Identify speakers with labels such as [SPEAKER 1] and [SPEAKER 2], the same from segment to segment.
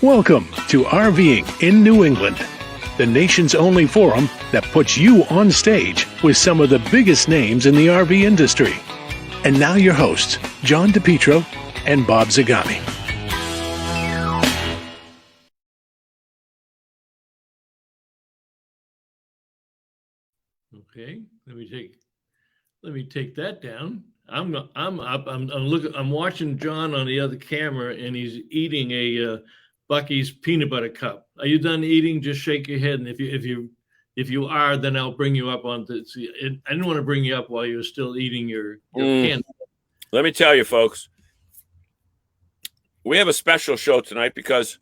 [SPEAKER 1] Welcome to RVing in New England, the nation's only forum that puts you on stage with some of the biggest names in the RV industry. And now your hosts, John DePietro and Bob Zagami.
[SPEAKER 2] Okay, let me take that down. I'm up. I'm watching John on the other camera, and he's eating a Bucky's peanut butter cup. Are you done eating? Just shake your head, and if you are, then I'll bring you up on the. I didn't want to bring you up while you're still eating your candy.
[SPEAKER 3] Let me tell you, folks, we have a special show tonight because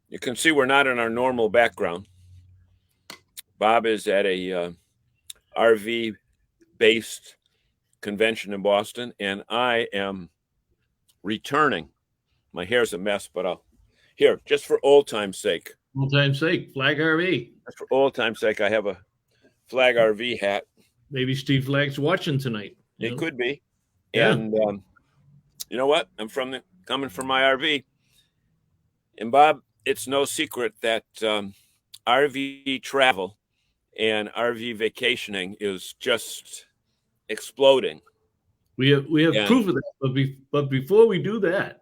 [SPEAKER 3] you can see we're not in our normal background. Bob is at a RV-based convention in Boston, and I am returning. My hair's a mess, but here, just for old time's sake.
[SPEAKER 2] Old time's sake, Flag RV.
[SPEAKER 3] Just for old time's sake, I have a Flag RV hat.
[SPEAKER 2] Maybe Steve Flag's watching tonight.
[SPEAKER 3] It could be.
[SPEAKER 2] Yeah.
[SPEAKER 3] And you know what? I'm coming from my RV. And Bob, it's no secret that RV travel and RV vacationing is just exploding.
[SPEAKER 2] We have proof of that. But before we do that,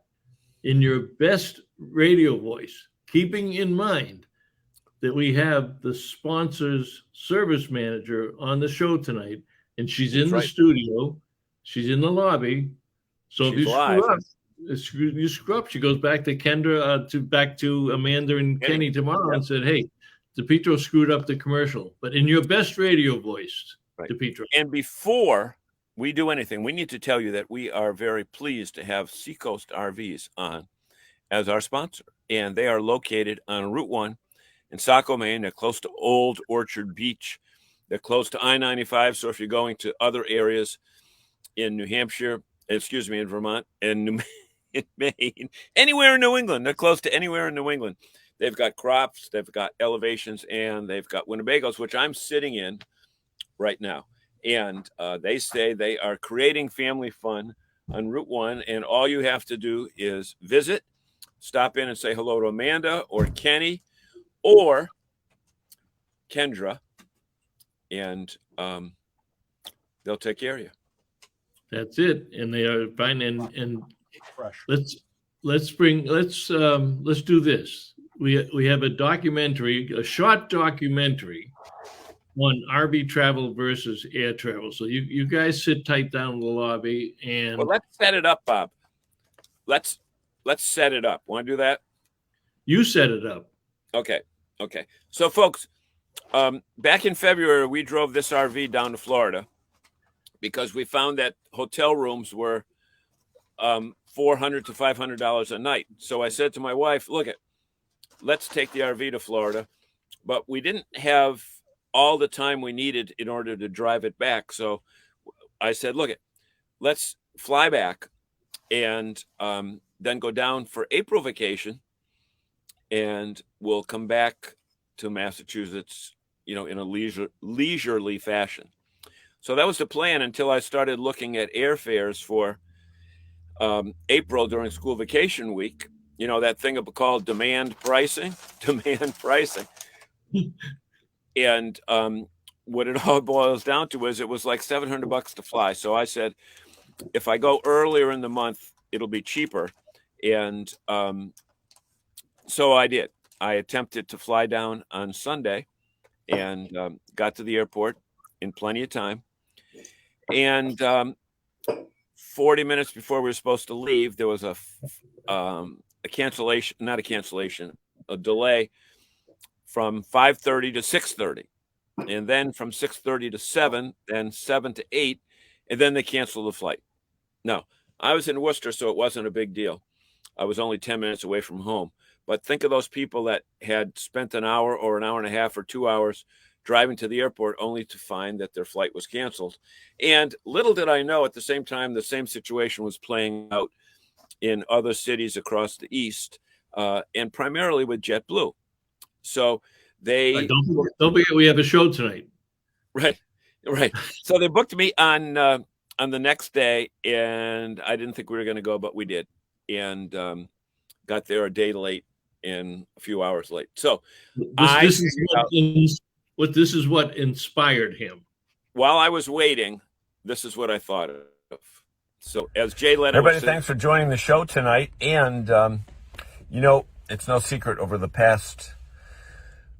[SPEAKER 2] in your best radio voice, keeping in mind that we have the sponsor's service manager on the show tonight, and she's in the studio, she's in the lobby. So if you screw up, she goes back to Kendra, back to Amanda and Kenny tomorrow and said, "Hey, DePietro screwed up the commercial." But in your best radio voice, DePietro.
[SPEAKER 3] And before we do anything, we need to tell you that we are very pleased to have Seacoast RVs on as our sponsor. And they are located on Route 1 in Saco, Maine. They're close to Old Orchard Beach. They're close to I-95. So if you're going to other areas in New Hampshire, in Vermont, and in Maine, anywhere in New England, they're close to anywhere in New England. They've got crops, they've got elevations, and they've got Winnebagos, which I'm sitting in right now. And they say they are creating family fun on Route 1. And all you have to do is visit, stop in and say hello to Amanda or Kenny or Kendra, and they'll take care of you.
[SPEAKER 2] That's it. And they are fine. And
[SPEAKER 4] fresh.
[SPEAKER 2] Let's do this. We have a documentary, a short documentary on RV travel versus air travel. So you guys sit tight down in the lobby, and
[SPEAKER 3] let's set it up, Bob. Let's set it up. Want to do that?
[SPEAKER 2] You set it up.
[SPEAKER 3] Okay. So, folks, back in February, we drove this RV down to Florida because we found that hotel rooms were $400 to $500 a night. So I said to my wife, let's take the RV to Florida. But we didn't have all the time we needed in order to drive it back. So I said, let's fly back and then go down for April vacation, and we'll come back to Massachusetts, in a leisurely fashion. So that was the plan until I started looking at airfares for April during school vacation week. That thing called demand pricing. And what it all boils down to is it was like $700 to fly. So I said, if I go earlier in the month, it'll be cheaper. And so I did. I attempted to fly down on Sunday and got to the airport in plenty of time. And 40 minutes before we were supposed to leave, there was a delay from 5:30 to 6:30, and then from 6:30 to 7, then 7 to 8, and then they canceled the flight. No, I was in Worcester, so it wasn't a big deal. I was only 10 minutes away from home. But think of those people that had spent an hour or an hour and a half or 2 hours driving to the airport only to find that their flight was canceled. And little did I know, at the same time, the same situation was playing out in other cities across the East, and primarily with JetBlue. So they
[SPEAKER 2] don't forget we have a show tonight.
[SPEAKER 3] Right. So they booked me on the next day, and I didn't think we were going to go, but we did, and got there a day late. and a few hours late. So
[SPEAKER 2] this is what inspired him.
[SPEAKER 3] While I was waiting, this is what I thought of. So as Jay Leno,
[SPEAKER 4] everybody, thanks for joining the show tonight. And it's no secret, over the past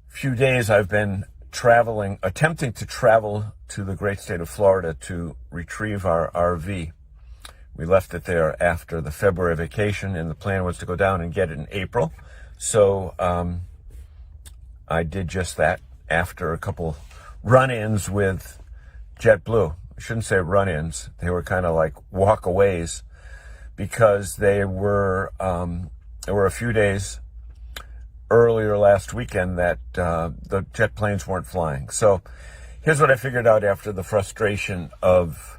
[SPEAKER 4] few days I've been attempting to travel to the great state of Florida to retrieve our RV. We left it there after the February vacation, and the plan was to go down and get it in April. So I did just that after a couple run-ins with JetBlue. I shouldn't say run-ins. They were kind of like walkaways, because there were a few days earlier last weekend that the jet planes weren't flying. So here's what I figured out after the frustration of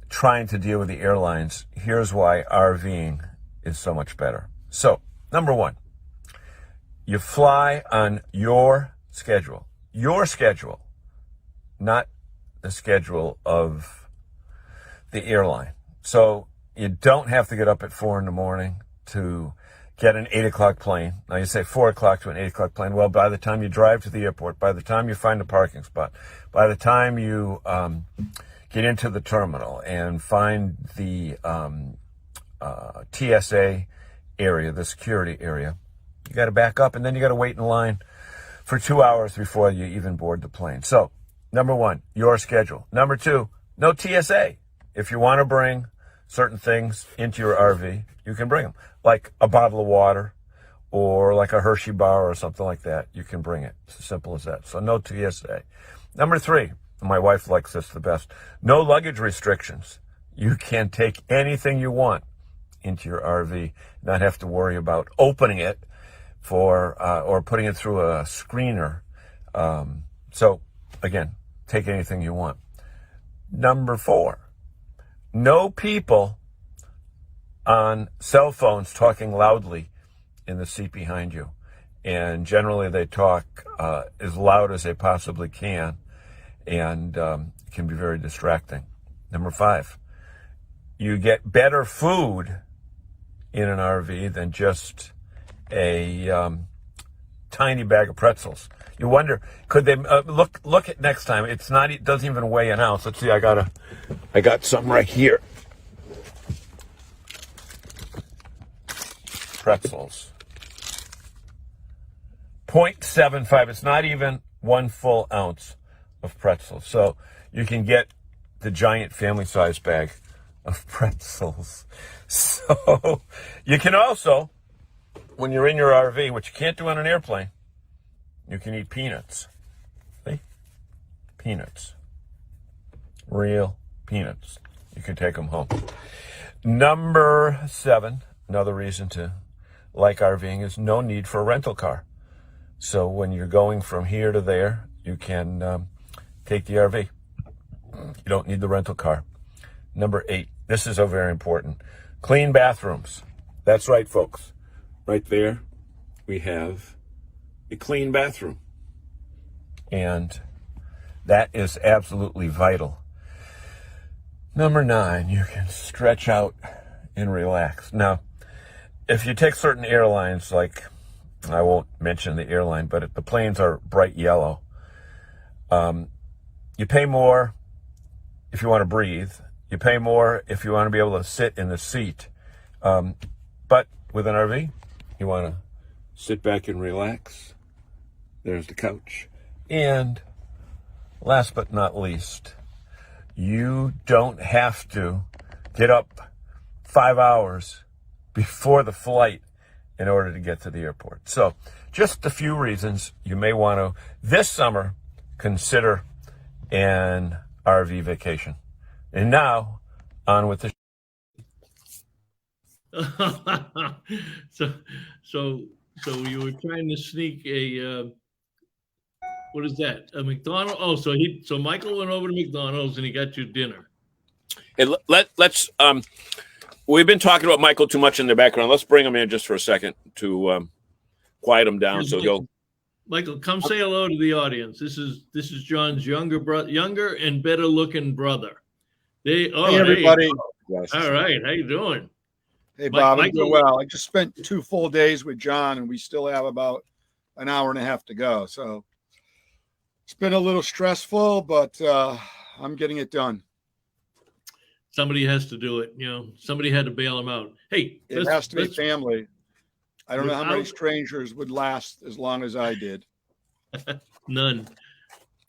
[SPEAKER 4] trying to deal with the airlines. Here's why RVing is so much better. So, number one, you fly on your schedule, not the schedule of the airline. So you don't have to get up at 4 a.m. to get an 8 o'clock plane. Now you say 4 o'clock to an 8 o'clock plane. Well, by the time you drive to the airport, by the time you find a parking spot, by the time you get into the terminal and find the TSA area, the security area, you got to back up, and then you got to wait in line for 2 hours before you even board the plane. So, number one, your schedule. Number two, no TSA. If you want to bring certain things into your RV, you can bring them, like a bottle of water or like a Hershey bar or something like that. You can bring it. It's as simple as that. So no TSA. Number three, my wife likes this the best, no luggage restrictions. You can take anything you want into your RV, not have to worry about opening it or putting it through a screener. So again, take anything you want. Number four, no people on cell phones talking loudly in the seat behind you. And generally they talk as loud as they possibly can, and it can be very distracting. Number five, you get better food in an RV than just a tiny bag of pretzels. You wonder, could they look at next time? It doesn't even weigh an ounce. Let's see. I got something right here. Pretzels. 0.75. It's not even 1 full ounce of pretzels. So you can get the giant family size bag of pretzels. So you can also, when you're in your RV, which you can't do on an airplane, you can eat peanuts. See? Peanuts. Real peanuts. You can take them home. Number 7, another reason to like RVing, is no need for a rental car. So when you're going from here to there, you can take the RV. You don't need the rental car. Number 8, this is very important. Clean bathrooms. That's right, folks. Right there, we have a clean bathroom. And that is absolutely vital. Number 9, you can stretch out and relax. Now, if you take certain airlines, like, I won't mention the airline, but the planes are bright yellow. You pay more if you want to breathe. You pay more if you want to be able to sit in the seat. But with an RV, you want to sit back and relax. There's the couch. And last but not least, you don't have to get up 5 hours before the flight in order to get to the airport. So just a few reasons you may want to, this summer, consider an RV vacation. And now, on with the
[SPEAKER 2] So you were trying to sneak a what is that? A McDonald's? Oh, so Michael went over to McDonald's and he got you dinner.
[SPEAKER 3] Hey, let's we've been talking about Michael too much in the background. Let's bring him in just for a second to quiet him down.
[SPEAKER 2] Michael, come say hello to the audience. This is John's younger and better looking brother.
[SPEAKER 5] Hey everybody.
[SPEAKER 2] All right, how you doing?
[SPEAKER 5] Hey, Bob, I'm doing well. I just spent 2 full days with John, and we still have about an hour and a half to go. So it's been a little stressful, but I'm getting it done.
[SPEAKER 2] Somebody has to do it. Somebody had to bail him out. Hey,
[SPEAKER 5] it has to be family. I don't know how many strangers would last as long as I did.
[SPEAKER 2] None.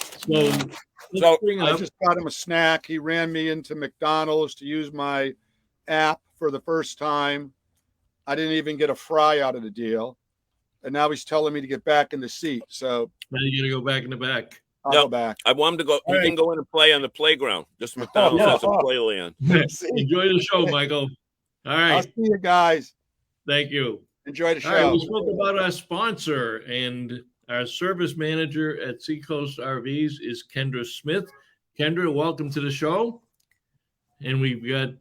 [SPEAKER 2] So
[SPEAKER 5] I just got him a snack. He ran me into McDonald's to use my app for the first time. I didn't even get a fry out of the deal. And now he's telling me to get back in the seat. So
[SPEAKER 2] now you got to go back in the back.
[SPEAKER 5] I'll go back.
[SPEAKER 3] I want him to go. He can go in and play on the playground. Just McDonald's has a play land.
[SPEAKER 2] Enjoy the show, Michael. All right.
[SPEAKER 5] I'll see you guys.
[SPEAKER 2] Thank you.
[SPEAKER 5] Enjoy the show.
[SPEAKER 2] All right, we spoke about our sponsor, and our service manager at Seacoast RVs is Kendra Smith. Kendra, welcome to the show. And we've got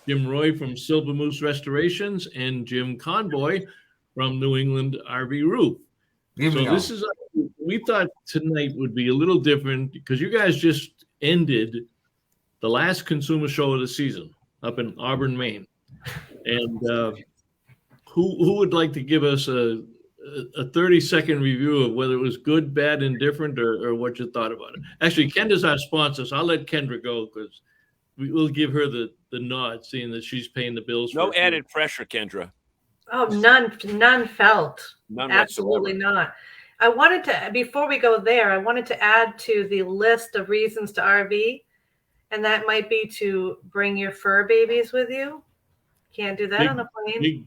[SPEAKER 2] Jim Roy from Silver Moose Restorations and Jim Convoy from New England RV Roof. We thought tonight would be a little different because you guys just ended the last consumer show of the season up in Auburn, Maine. And who would like to give us a 30-second review of whether it was good, bad, indifferent, or what you thought about it? Actually, Kendra's our sponsor, so I'll let Kendra go because we'll give her the nod, seeing that she's paying the bills.
[SPEAKER 3] No added pressure, Kendra.
[SPEAKER 6] Oh, none felt.
[SPEAKER 3] None
[SPEAKER 6] Absolutely
[SPEAKER 3] whatsoever.
[SPEAKER 6] not. I wanted to, before we go there, I wanted to add to the list of reasons to RV, and that might be to bring your fur babies with you. Can't do that on a plane.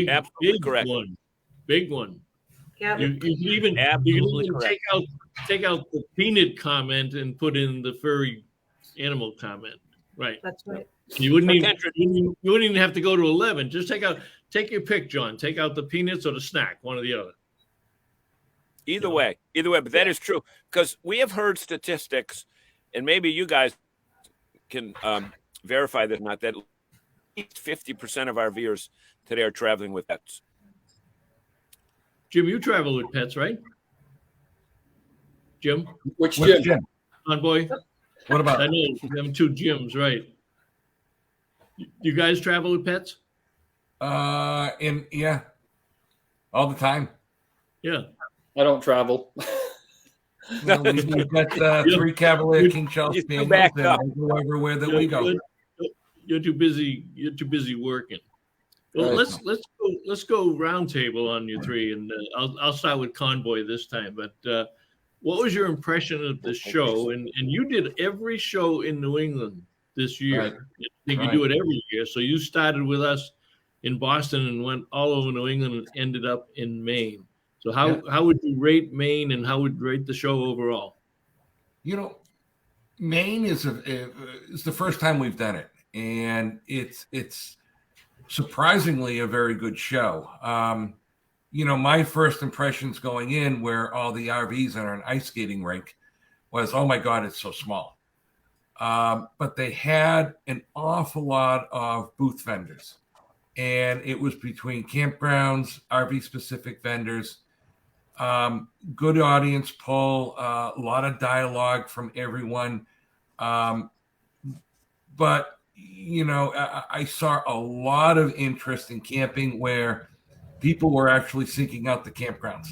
[SPEAKER 3] Absolutely correct.
[SPEAKER 2] Big one.
[SPEAKER 6] Yeah.
[SPEAKER 2] You can even take out the peanut comment and put in the furry animal comment. Right.
[SPEAKER 6] That's right.
[SPEAKER 2] You wouldn't even have to go to 11. Just take your pick, John. Take out the peanuts or the snack, one or the other.
[SPEAKER 3] Either way, but that is true because we have heard statistics, and maybe you guys can verify this or not, that 50% of our viewers today are traveling with pets.
[SPEAKER 2] Jim, you travel with pets, right? Jim?
[SPEAKER 7] Which Jim?
[SPEAKER 2] Convoy?
[SPEAKER 7] What about?
[SPEAKER 2] I know them 2 Jims, right? You guys travel with pets?
[SPEAKER 7] Yeah, all the time.
[SPEAKER 2] Yeah.
[SPEAKER 8] I don't travel.
[SPEAKER 7] Well, we've got 3 Cavalier King Charles Spaniels and go everywhere that we go.
[SPEAKER 2] You're too busy. You're too busy working. Well, let's go round table on you 3, and I'll start with Convoy this time. But what was your impression of the show? And you did every show in New England this year. Right. I think you do it every year. So you started with us in Boston and went all over New England and ended up in Maine. So how would you rate Maine, and how would you rate the show overall?
[SPEAKER 7] Maine is the first time we've done it, and it's surprisingly a very good show. My first impressions going in, where all the RVs are an ice skating rink, was, oh my God, it's so small. But they had an awful lot of booth vendors, and it was between campgrounds, RV specific vendors. Good audience poll, a lot of dialogue from everyone. But, I saw a lot of interest in camping where people were actually seeking out the campgrounds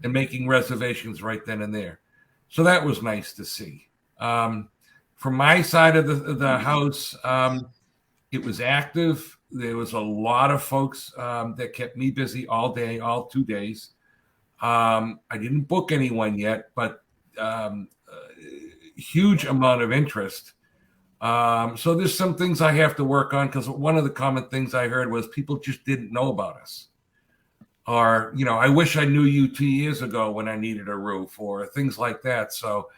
[SPEAKER 7] and making reservations right then and there. So that was nice to see. From my side of the house, it was active. There was a lot of folks that kept me busy all day, all 2 days. I didn't book anyone yet, but huge amount of interest. So there's some things I have to work on, because one of the common things I heard was people just didn't know about us. Or, I wish I knew you 2 years ago when I needed a roof, or things like that. So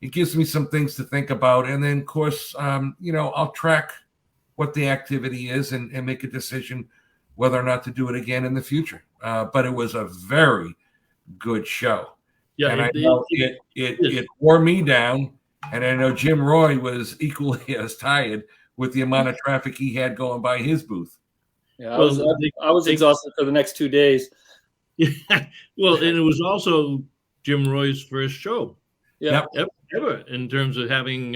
[SPEAKER 7] it gives me some things to think about. And then, of course, I'll track what the activity is and make a decision whether or not to do it again in the future. But it was a very good show. Yeah, and I know it wore me down, and I know Jim Roy was equally as tired with the amount of traffic he had going by his booth.
[SPEAKER 8] Yeah, I was exhausted for the next 2 days.
[SPEAKER 2] Yeah, well, and it was also Jim Roy's first show.
[SPEAKER 8] Yeah,
[SPEAKER 2] ever, in terms of having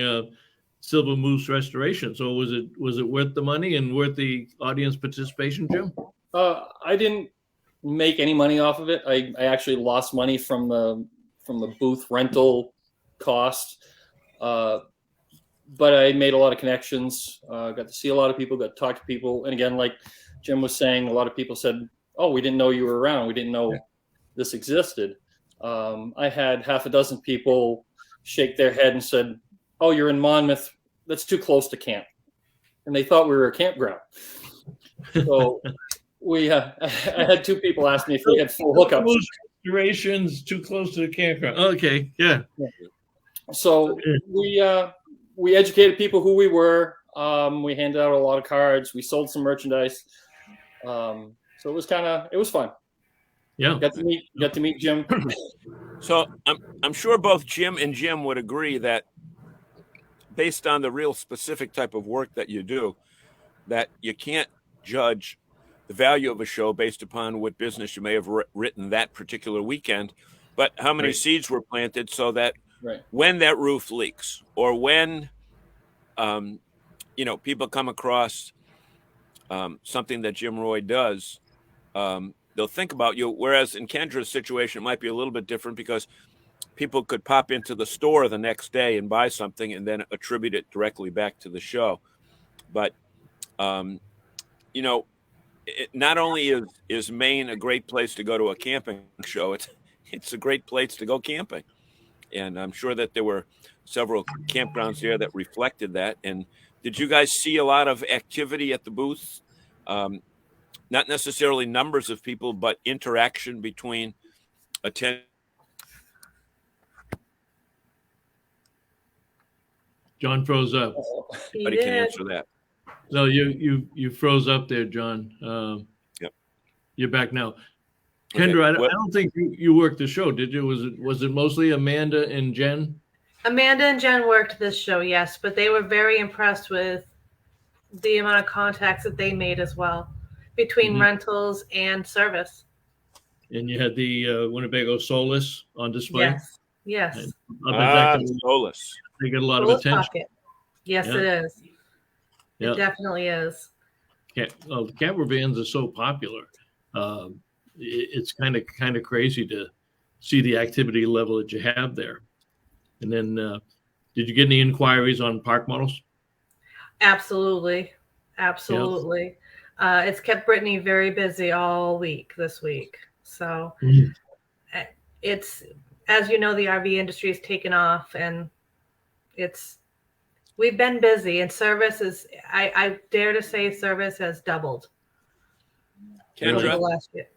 [SPEAKER 2] Silver Moose Restoration. So was it worth the money and worth the audience participation, Jim?
[SPEAKER 8] I didn't make any money off of it. I actually lost money from the booth rental cost. But I made a lot of connections, got to see a lot of people, got to talk to people. And again, like Jim was saying, a lot of people said, oh, we didn't know you were around. We didn't know this existed. I had half a dozen people shake their head and said, oh, you're in Monmouth. That's too close to camp. And they thought we were a campground. So I had two people ask me if we had full hookups.
[SPEAKER 2] Restorations too close to the campground. Okay, yeah.
[SPEAKER 8] So we educated people who we were. We handed out a lot of cards. We sold some merchandise. So it was fun.
[SPEAKER 2] Yeah.
[SPEAKER 8] Got to meet Jim.
[SPEAKER 3] So I'm sure both Jim and Jim would agree that based on the real specific type of work that you do, that you can't judge the value of a show based upon what business you may have written that particular weekend, but how many seeds were planted so that when that roof leaks or when, people come across something that Jim Roy does, they'll think about you. Whereas in Kendra's situation, it might be a little bit different because people could pop into the store the next day and buy something and then attribute it directly back to the show. But, not only is Maine a great place to go to a camping show, it's a great place to go camping. And I'm sure that there were several campgrounds there that reflected that. And did you guys see a lot of activity at the booth? Not necessarily numbers of people, but interaction between attendants.
[SPEAKER 2] John froze up.
[SPEAKER 3] Anybody can answer that.
[SPEAKER 2] No, you froze up there, John.
[SPEAKER 3] Yep.
[SPEAKER 2] You're back now. Kendra, I don't think you worked the show, did you? Was it mostly Amanda and Jen?
[SPEAKER 6] Amanda and Jen worked this show, yes, but they were very impressed with the amount of contacts that they made as well between rentals and service.
[SPEAKER 2] And you had the Winnebago Solus on display?
[SPEAKER 6] Yes.
[SPEAKER 3] Solus.
[SPEAKER 2] They get a lot
[SPEAKER 6] Solus
[SPEAKER 2] of attention.
[SPEAKER 6] Pocket. Yes, it is.
[SPEAKER 2] Yeah.
[SPEAKER 6] It definitely is.
[SPEAKER 2] The camper vans are so popular. It's kind of crazy to see the activity level that you have there. And then, did you get any inquiries on park models?
[SPEAKER 6] Absolutely. It's kept Brittany very busy all week this week. So it's, as you know, the RV industry has taken off, and we've been busy, and service is, I dare to say service has doubled.
[SPEAKER 3] Kendra,
[SPEAKER 6] last year.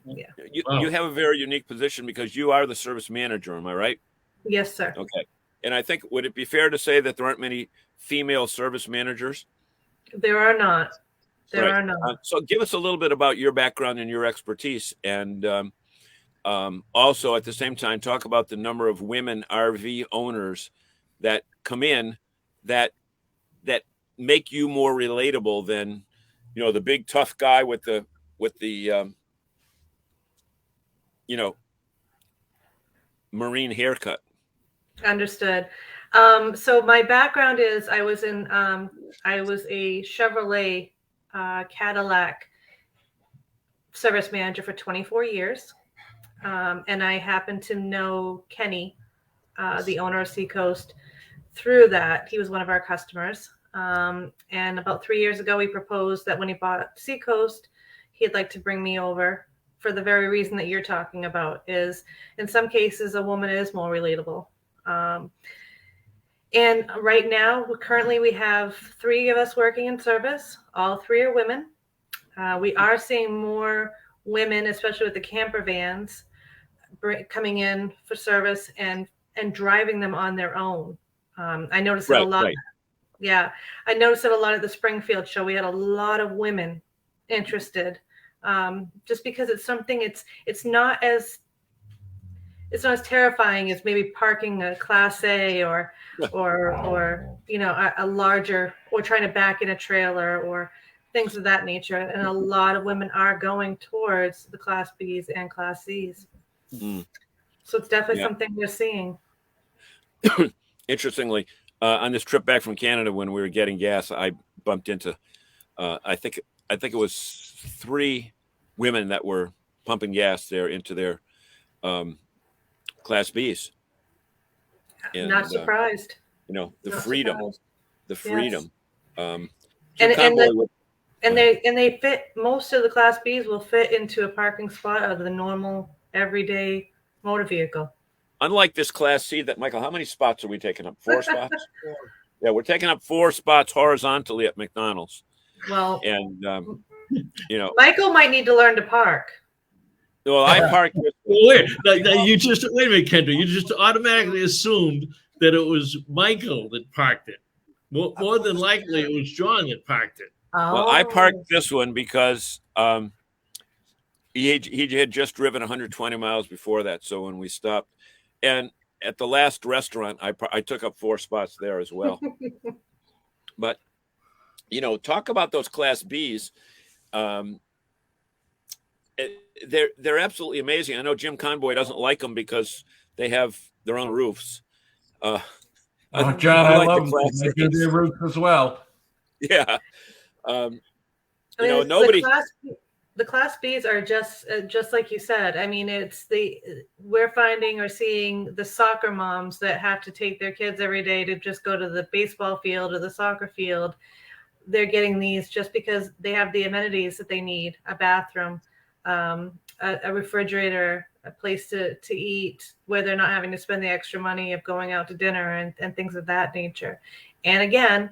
[SPEAKER 3] You have a very unique position because you are the service manager. Am I right?
[SPEAKER 6] Yes, sir.
[SPEAKER 3] Okay. And I think, would it be fair to say that there aren't many female service managers?
[SPEAKER 6] There are not. There are not.
[SPEAKER 3] So give us a little bit about your background and your expertise. And also at the same time, talk about the number of women RV owners that come in that make you more relatable than, the big tough guy with the marine haircut.
[SPEAKER 6] Understood. So my background is I was a Chevrolet Cadillac service manager for 24 years. And I happened to know Kenny, the owner of Seacoast, through that. He was one of our customers. And about 3 years ago, he proposed that when he bought Seacoast, he'd like to bring me over for the very reason that you're talking about, is in some cases, a woman is more relatable. And right now, currently we have 3 of us working in service. All 3 are women. We are seeing more women, especially with the camper vans, coming in for service and driving them on their own. I noticed it a lot. Right. Yeah, I noticed it a lot at the Springfield show. We had a lot of women interested, just because it's something. It's not as terrifying as maybe parking a Class A or a larger, or trying to back in a trailer or things of that nature. And a lot of women are going towards the Class Bs and Class Cs. So it's definitely something we're seeing.
[SPEAKER 3] Interestingly, on this trip back from Canada when we were getting gas, I bumped into, I think it was 3 women that were pumping gas there into their Class Bs. And,
[SPEAKER 6] Not surprised.
[SPEAKER 3] the
[SPEAKER 6] Not
[SPEAKER 3] freedom,
[SPEAKER 6] surprised.
[SPEAKER 3] the freedom.
[SPEAKER 6] Yes. And they fit, most of the Class Bs will fit into a parking spot of the normal everyday motor vehicle.
[SPEAKER 3] Unlike this Class C, that Michael, how many spots are we taking up? 4 spots? Yeah, we're taking up 4 spots horizontally at McDonald's.
[SPEAKER 6] Well,
[SPEAKER 3] And
[SPEAKER 6] Michael might need to learn to park.
[SPEAKER 3] Well, I parked.
[SPEAKER 2] Wait a minute, Kendra. You just automatically assumed that it was Michael that parked it. More than likely, it was John that parked it.
[SPEAKER 6] Oh.
[SPEAKER 3] Well, I parked this one because he had just driven 120 miles before that. So when we stopped, and at the last restaurant, I took up 4 spots there as well. But talk about those Class Bs. They're absolutely amazing. I know Jim Convoy doesn't like them because they have their own roofs.
[SPEAKER 7] John, I love them. They do their roofs as well.
[SPEAKER 3] Yeah.
[SPEAKER 6] Nobody. The Class Bs are just like you said. I mean, we're finding or seeing the soccer moms that have to take their kids every day to just go to the baseball field or the soccer field. They're getting these just because they have the amenities that they need: a bathroom, a refrigerator, a place to eat, where they're not having to spend the extra money of going out to dinner and things of that nature. And again,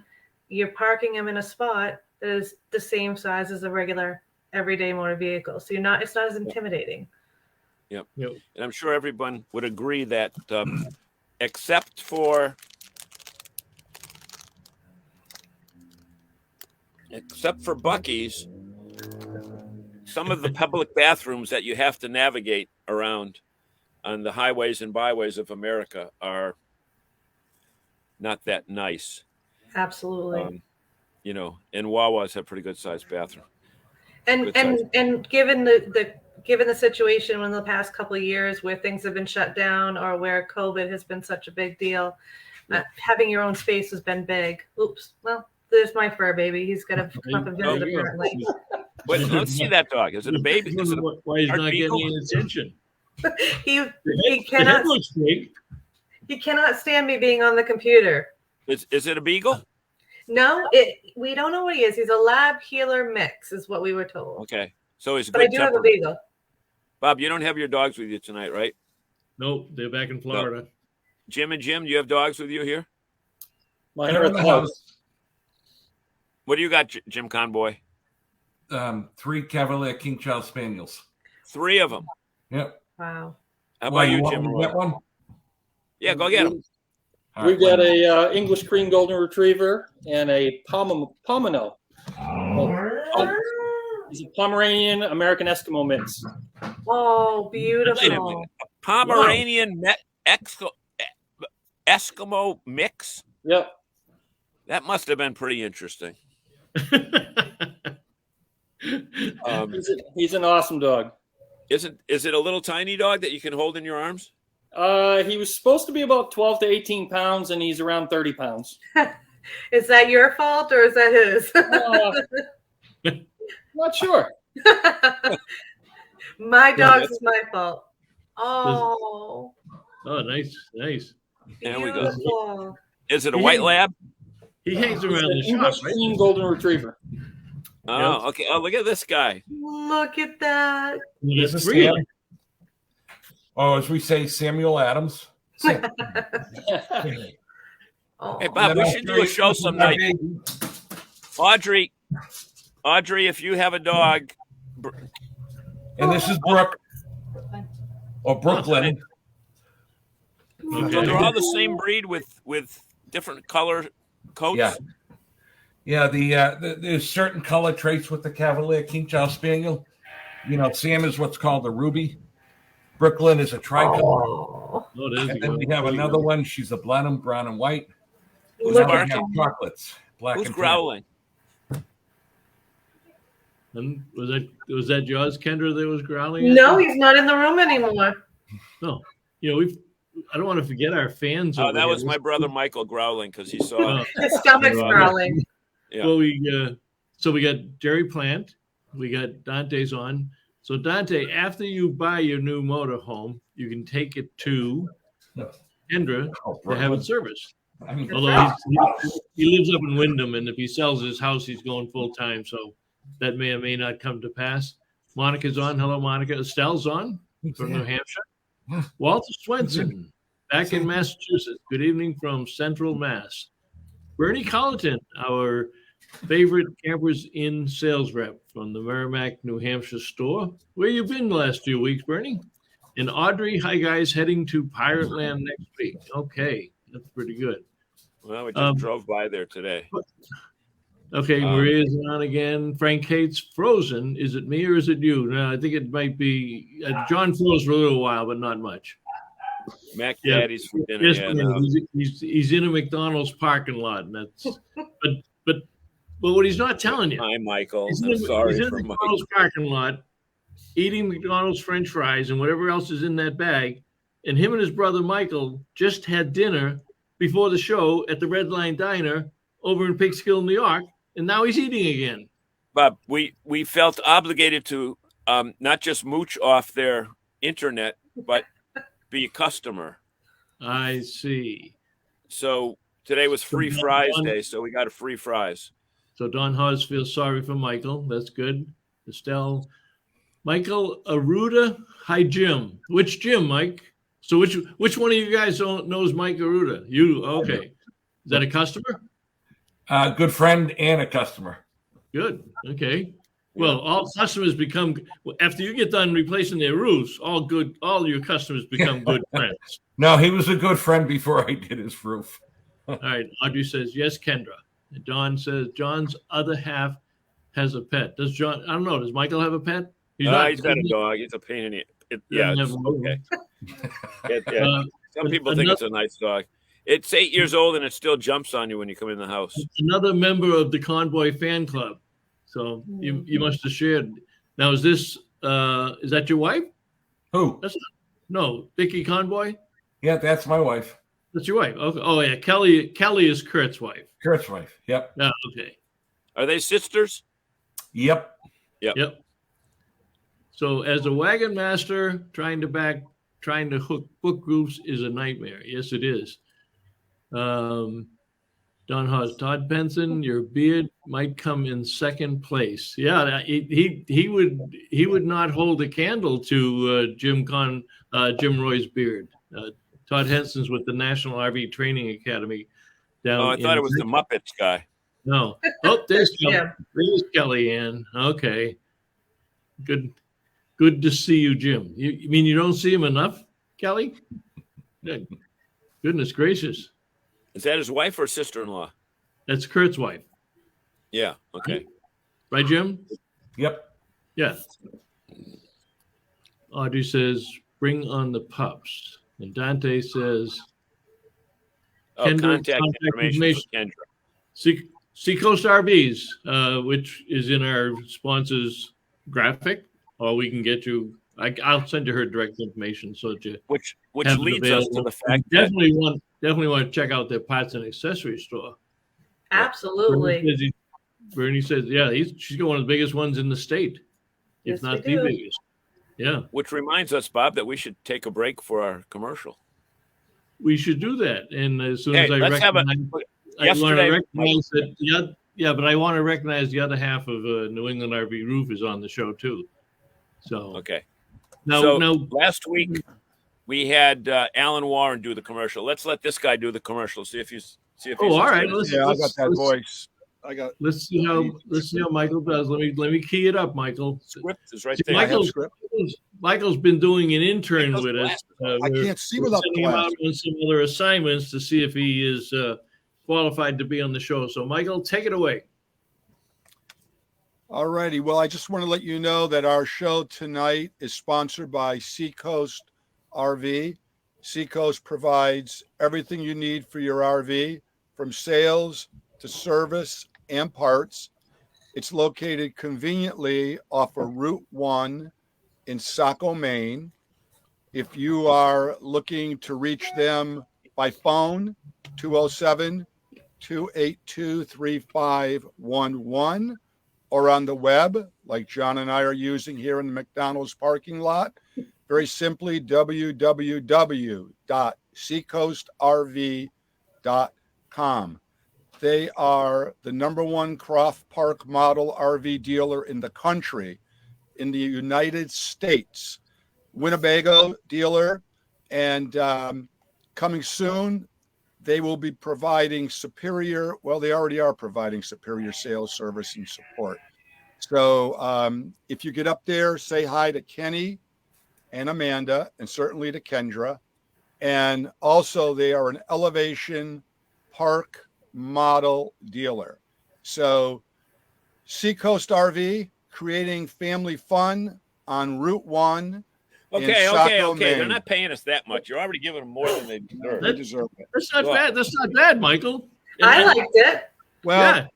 [SPEAKER 6] you're parking them in a spot that is the same size as a regular everyday motor vehicle. So it's not as intimidating.
[SPEAKER 3] Yep. And I'm sure everyone would agree that except for Buc-ee's, some of the public bathrooms that you have to navigate around on the highways and byways of America are not that nice.
[SPEAKER 6] Absolutely.
[SPEAKER 3] And Wawa's have pretty good sized bathroom.
[SPEAKER 6] And given the situation in the past couple of years where things have been shut down or where COVID has been such a big deal, having your own space has been big. Oops. Well, there's my fur baby. He's got to come up and visit apparently.
[SPEAKER 3] Wait, let's see that dog. Is it a baby?
[SPEAKER 2] Why he's not getting any attention?
[SPEAKER 6] He cannot. He cannot stand me being on the computer.
[SPEAKER 3] Is it a beagle?
[SPEAKER 6] No, we don't know what he is. He's a lab healer mix, is what we were told.
[SPEAKER 3] Okay, so he's good.
[SPEAKER 6] But I do have a beagle.
[SPEAKER 3] Bob, you don't have your dogs with you tonight, right?
[SPEAKER 2] Nope, they're back in Florida.
[SPEAKER 3] No. Jim, do you have dogs with you here?
[SPEAKER 8] Mine are at the house.
[SPEAKER 3] What do you got, Jim Convoy?
[SPEAKER 7] 3 Cavalier King Charles Spaniels.
[SPEAKER 3] 3 of them.
[SPEAKER 7] Yep.
[SPEAKER 6] Wow.
[SPEAKER 3] How about you, Jim?
[SPEAKER 7] Get one?
[SPEAKER 3] Yeah, go get them.
[SPEAKER 8] We've got a English Cream Golden Retriever and a Pomino. It's a Pomeranian American Eskimo mix.
[SPEAKER 6] Oh, beautiful.
[SPEAKER 3] Pomeranian Eskimo mix?
[SPEAKER 8] Yep.
[SPEAKER 3] That must have been pretty interesting.
[SPEAKER 8] He's an awesome dog.
[SPEAKER 3] Is it a little tiny dog that you can hold in your arms?
[SPEAKER 8] He was supposed to be about 12 to 18 pounds, and he's around 30 pounds.
[SPEAKER 6] Is that your fault or is that his?
[SPEAKER 8] Not sure.
[SPEAKER 6] My dog's is my fault. Oh.
[SPEAKER 2] Oh, nice.
[SPEAKER 3] There we go.
[SPEAKER 6] Beautiful.
[SPEAKER 3] Is it a white lab?
[SPEAKER 2] He hangs around the shop,
[SPEAKER 8] English
[SPEAKER 2] right?
[SPEAKER 8] Cream Golden Retriever.
[SPEAKER 3] Oh, okay. Oh, look at this guy.
[SPEAKER 6] Look at that.
[SPEAKER 2] It's real.
[SPEAKER 7] Oh, as we say, Samuel Adams.
[SPEAKER 6] Oh.
[SPEAKER 3] Hey, Bob, we should do a show some night. Audrey, if you have a dog.
[SPEAKER 7] And this is Brooke. Or Brooklyn.
[SPEAKER 2] Okay.
[SPEAKER 3] So they're all the same breed with different color coats?
[SPEAKER 7] Yeah. There's certain color traits with the Cavalier King Charles Spaniel. Sam is what's called a ruby. Brooklyn is a tricolor.
[SPEAKER 6] Oh.
[SPEAKER 7] And then we have another one. She's a Blenheim, brown and white.
[SPEAKER 3] Who's
[SPEAKER 7] Now we
[SPEAKER 3] barking?
[SPEAKER 7] have chocolates, black
[SPEAKER 3] Who's
[SPEAKER 7] and
[SPEAKER 3] growling?
[SPEAKER 2] And was that yours, Kendra, that was growling?
[SPEAKER 6] No, he's not in the room anymore.
[SPEAKER 2] No. I don't want to forget our fans.
[SPEAKER 3] Oh,
[SPEAKER 2] over
[SPEAKER 3] that
[SPEAKER 2] here.
[SPEAKER 3] was my brother Michael growling because he saw.
[SPEAKER 6] His stomach's growling.
[SPEAKER 3] Yeah.
[SPEAKER 2] Well, so we got Jerry Plant, we got Dante's on. So Dante, after you buy your new motorhome, you can take it to Kendra to have it serviced. Although he lives up in Wyndham, and if he sells his house, he's going full time. So that may or may not come to pass. Monica's on. Hello, Monica. Estelle's on from New Hampshire. Walter Swenson back in Massachusetts. Good evening from Central Mass. Bernie Colleton, our favorite Campers in sales rep from the Merrimack, New Hampshire store. Where you been the last few weeks, Bernie? And Audrey, hi guys, heading to Pirate Land next week. Okay, that's pretty good.
[SPEAKER 3] Well, we just drove by there today.
[SPEAKER 2] Okay, Maria's on again. Frank Cates, frozen. Is it me or is it you? No, I think it might be. John froze for a little while, but not much.
[SPEAKER 3] Mac Daddy's for dinner.
[SPEAKER 2] Yes,
[SPEAKER 3] Yeah,
[SPEAKER 2] he's in a McDonald's parking lot, and that's. But what he's not telling you.
[SPEAKER 3] Hi, Michael.
[SPEAKER 2] He's
[SPEAKER 3] I'm sorry
[SPEAKER 2] in
[SPEAKER 3] for
[SPEAKER 2] the
[SPEAKER 3] Michael.
[SPEAKER 2] McDonald's parking lot, eating McDonald's French fries and whatever else is in that bag. And him and his brother Michael just had dinner before the show at the Red Line Diner over in Peekskill, New York, and now he's eating again.
[SPEAKER 3] Bob, we felt obligated to not just mooch off their internet, but be a customer.
[SPEAKER 2] I see.
[SPEAKER 3] So today was free fries day, so we got a free fries.
[SPEAKER 2] So Don Hawes feels sorry for Michael. That's good. Estelle. Michael Aruda. Hi, Jim. Which Jim, Mike? So which one of you guys knows Mike Aruda? You, okay. Is that a customer?
[SPEAKER 7] Good friend and a customer.
[SPEAKER 2] Good. Okay. Well, all customers become, after you get done replacing their roofs, all your customers become good friends.
[SPEAKER 7] No, he was a good friend before I did his roof.
[SPEAKER 2] All right. Audrey says, yes, Kendra. And Don says, John's other half has a pet. Does John, I don't know, does Michael have a pet?
[SPEAKER 3] He's got a dog. It's a pain in it. Yeah, it's okay. Some people think it's a nice dog. It's 8 years old and it still jumps on you when you come in the house.
[SPEAKER 2] Another member of the Convoy Fan Club. So you must have shared. Now, is that your wife?
[SPEAKER 7] Who?
[SPEAKER 2] No, Vicky Convoy?
[SPEAKER 7] Yeah, that's my wife.
[SPEAKER 2] That's your wife. Okay. Oh, yeah. Kelly is Kurt's wife.
[SPEAKER 7] Kurt's wife. Yep.
[SPEAKER 2] Oh, okay.
[SPEAKER 3] Are they sisters?
[SPEAKER 7] Yep.
[SPEAKER 2] So as a wagon master, trying to hook book groups is a nightmare. Yes, it is. Don Hawes, Todd Benson, your beard might come in second place. Yeah, he would not hold a candle to Jim Roy's beard. Todd Henson's with the National RV Training Academy.
[SPEAKER 3] I thought it was the Muppets guy.
[SPEAKER 2] No. Oh, there's Kelly. There's Kelly Ann. Okay. Good to see you, Jim. You mean you don't see him enough, Kelly? Good. Goodness gracious.
[SPEAKER 3] Is that his wife or sister-in-law?
[SPEAKER 2] That's Kurt's wife.
[SPEAKER 3] Yeah. Okay.
[SPEAKER 2] Right, Jim?
[SPEAKER 7] Yep.
[SPEAKER 2] Yeah. Audrey says, bring on the pups. And Dante says,
[SPEAKER 3] contact information for Kendra.
[SPEAKER 2] Seacoast RVs, which is in our sponsors graphic, or we can get you. I'll send you her direct information so that you.
[SPEAKER 3] Which leads us to the fact that
[SPEAKER 2] definitely want to check out their parts and accessory store.
[SPEAKER 6] Absolutely.
[SPEAKER 2] Bernie says, yeah, she's got one of the biggest ones in the state, if not the biggest. Yeah.
[SPEAKER 3] Which reminds us, Bob, that we should take a break for our commercial.
[SPEAKER 2] We should do that, and as soon as I
[SPEAKER 3] let's
[SPEAKER 2] recognize, I want to recognize that. Yeah, but I want to recognize the other half of New England RV Roof is on the show too. So
[SPEAKER 3] okay.
[SPEAKER 2] Now,
[SPEAKER 3] last week we had Alan Warren do the commercial. Let's let this guy do the commercial. See if he's.
[SPEAKER 2] All right.
[SPEAKER 5] I got that voice.
[SPEAKER 2] Let's see how Michael does. Let me key it up, Michael.
[SPEAKER 3] Script is right there.
[SPEAKER 2] Michael's been doing an intern with us.
[SPEAKER 5] I can't see without
[SPEAKER 2] sending him out on some other assignments to see if he is qualified to be on the show. So, Michael, take it away.
[SPEAKER 5] All righty. Well, I just want to let you know that our show tonight is sponsored by Seacoast RV. Seacoast provides everything you need for your RV, from sales to service and parts. It's located conveniently off of Route 1 in Saco, Maine. If you are looking to reach them by phone, 207-282-3511, or on the web, like John and I are using here in the McDonald's parking lot, very simply, www.seacoastrv.com. They are the #1 Croft Park model RV dealer in the country, in the United States. Winnebago dealer, and coming soon, they will be providing superior, well, they already are providing superior sales service and support. So if you get up there, say hi to Kenny and Amanda, and certainly to Kendra. And also, they are an elevation park model dealer. So Seacoast RV, creating family fun on Route 1.
[SPEAKER 3] Okay.
[SPEAKER 5] Maine.
[SPEAKER 3] They're not paying us that much. You're already giving them more than they deserve.
[SPEAKER 5] They deserve it.
[SPEAKER 2] That's not bad. That's not bad, Michael.
[SPEAKER 6] I liked it.
[SPEAKER 5] Well,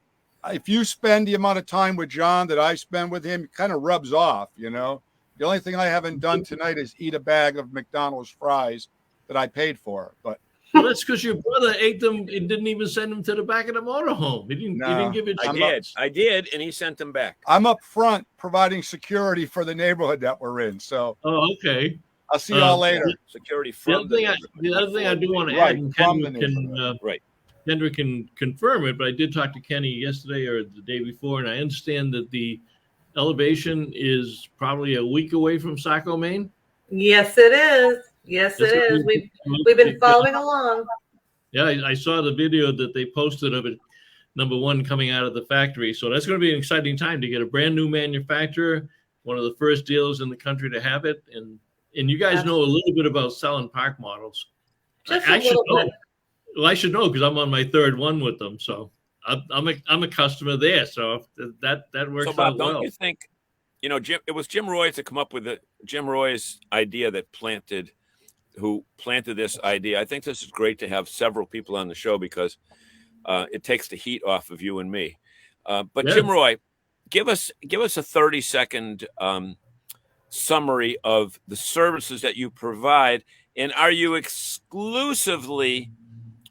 [SPEAKER 5] if you spend the amount of time with John that I spend with him, it kind of rubs off, you know. The only thing I haven't done tonight is eat a bag of McDonald's fries that I paid for. But
[SPEAKER 2] well, that's because your brother ate them and didn't even send them to the back of the motorhome. He didn't give it.
[SPEAKER 3] I did, and he sent them back.
[SPEAKER 5] I'm up front providing security for the neighborhood that we're in. So,
[SPEAKER 2] okay.
[SPEAKER 5] I'll see y'all later.
[SPEAKER 3] Security from
[SPEAKER 2] the other thing I do want to add, and Kendra can confirm it, but I did talk to Kenny yesterday or the day before, and I understand that the elevation is probably a week away from Saco, Maine.
[SPEAKER 6] Yes, it is. Yes, it is. We've been following along.
[SPEAKER 2] Yeah, I saw the video that they posted of it, #1 coming out of the factory. So that's going to be an exciting time to get a brand new manufacturer, one of the first dealers in the country to have it. And you guys know a little bit about selling park models.
[SPEAKER 6] Just a little bit.
[SPEAKER 2] Well, I should know because I'm on my 3rd one with them. So I'm a customer there. So that works out well.
[SPEAKER 3] Don't you think, Jim? It was Jim Roy's to come up with Jim Roy's idea who planted this idea. I think this is great to have several people on the show because it takes the heat off of you and me. But Jim Roy, give us a 30-second summary of the services that you provide, and are you exclusively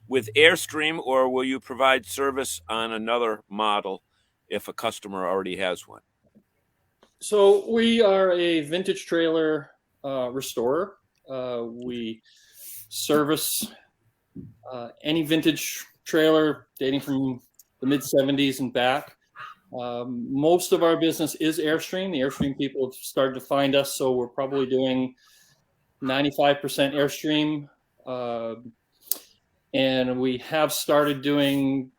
[SPEAKER 3] with Airstream, or will you provide service on another model if a customer already has one?
[SPEAKER 8] So we are a vintage trailer restorer. We service any vintage trailer dating from the mid-70s and back. Most of our business is Airstream. The Airstream people have started to find us, so we're probably doing 95% Airstream. And we have started doing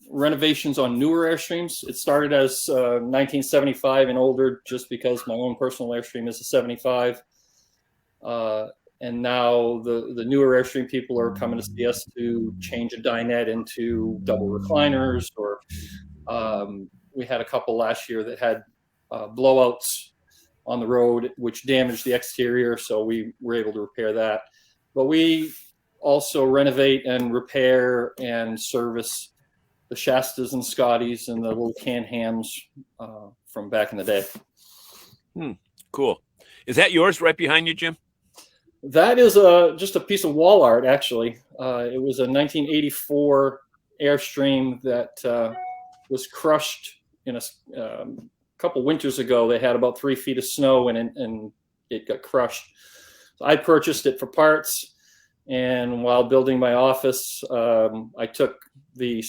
[SPEAKER 8] renovations on newer Airstreams. It started as 1975 and older just because my own personal Airstream is a 75. And now the newer Airstream people are coming to see us to change a dinette into double recliners, or we had a couple last year that had blowouts on the road, which damaged the exterior. So we were able to repair that. But we also renovate and repair and service the Shastas and Scotties and the little Can-Hams from back in the day.
[SPEAKER 3] Cool. Is that yours right behind you, Jim?
[SPEAKER 8] That is just a piece of wall art, actually. It was a 1984 Airstream that was crushed in a couple winters ago. They had about 3 feet of snow and it got crushed. So I purchased it for parts. And while building my office, I took the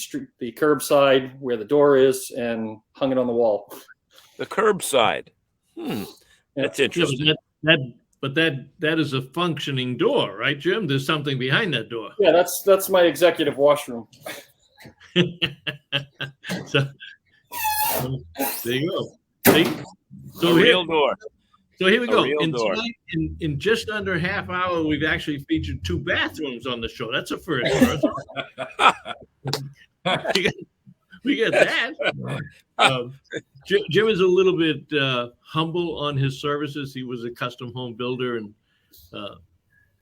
[SPEAKER 8] curbside where the door is and hung it on the wall.
[SPEAKER 3] The curbside. That's interesting.
[SPEAKER 2] But that is a functioning door, right, Jim? There's something behind that door.
[SPEAKER 8] Yeah, that's my executive washroom.
[SPEAKER 2] So there you go. See? So
[SPEAKER 3] real door.
[SPEAKER 2] So here we go. In just under a half hour, we've actually featured 2 bathrooms on the show. That's a first for us. We get that. Jim is a little bit humble on his services. He was a custom home builder, and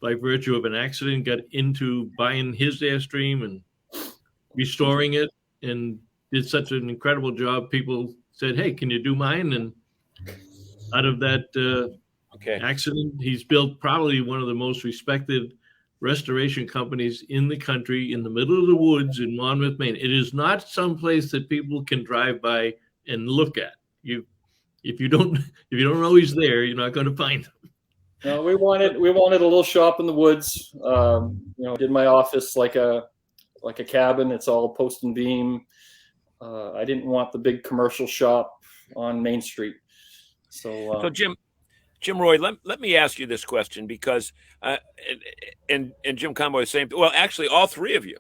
[SPEAKER 2] by virtue of an accident, got into buying his Airstream and restoring it, and did such an incredible job. People said, "Hey, can you do mine?" And out of that accident. He's built probably one of the most respected restoration companies in the country, in the middle of the woods in Monmouth, Maine. It is not some place that people can drive by and look at. If you don't know he's there, you're not going to find him.
[SPEAKER 8] No, we wanted a little shop in the woods. Did my office like a cabin. It's all post and beam. I didn't want the big commercial shop on Main Street. So
[SPEAKER 3] Jim Roy, let me ask you this question, because and Jim Convoy is saying, well, actually, all three of you,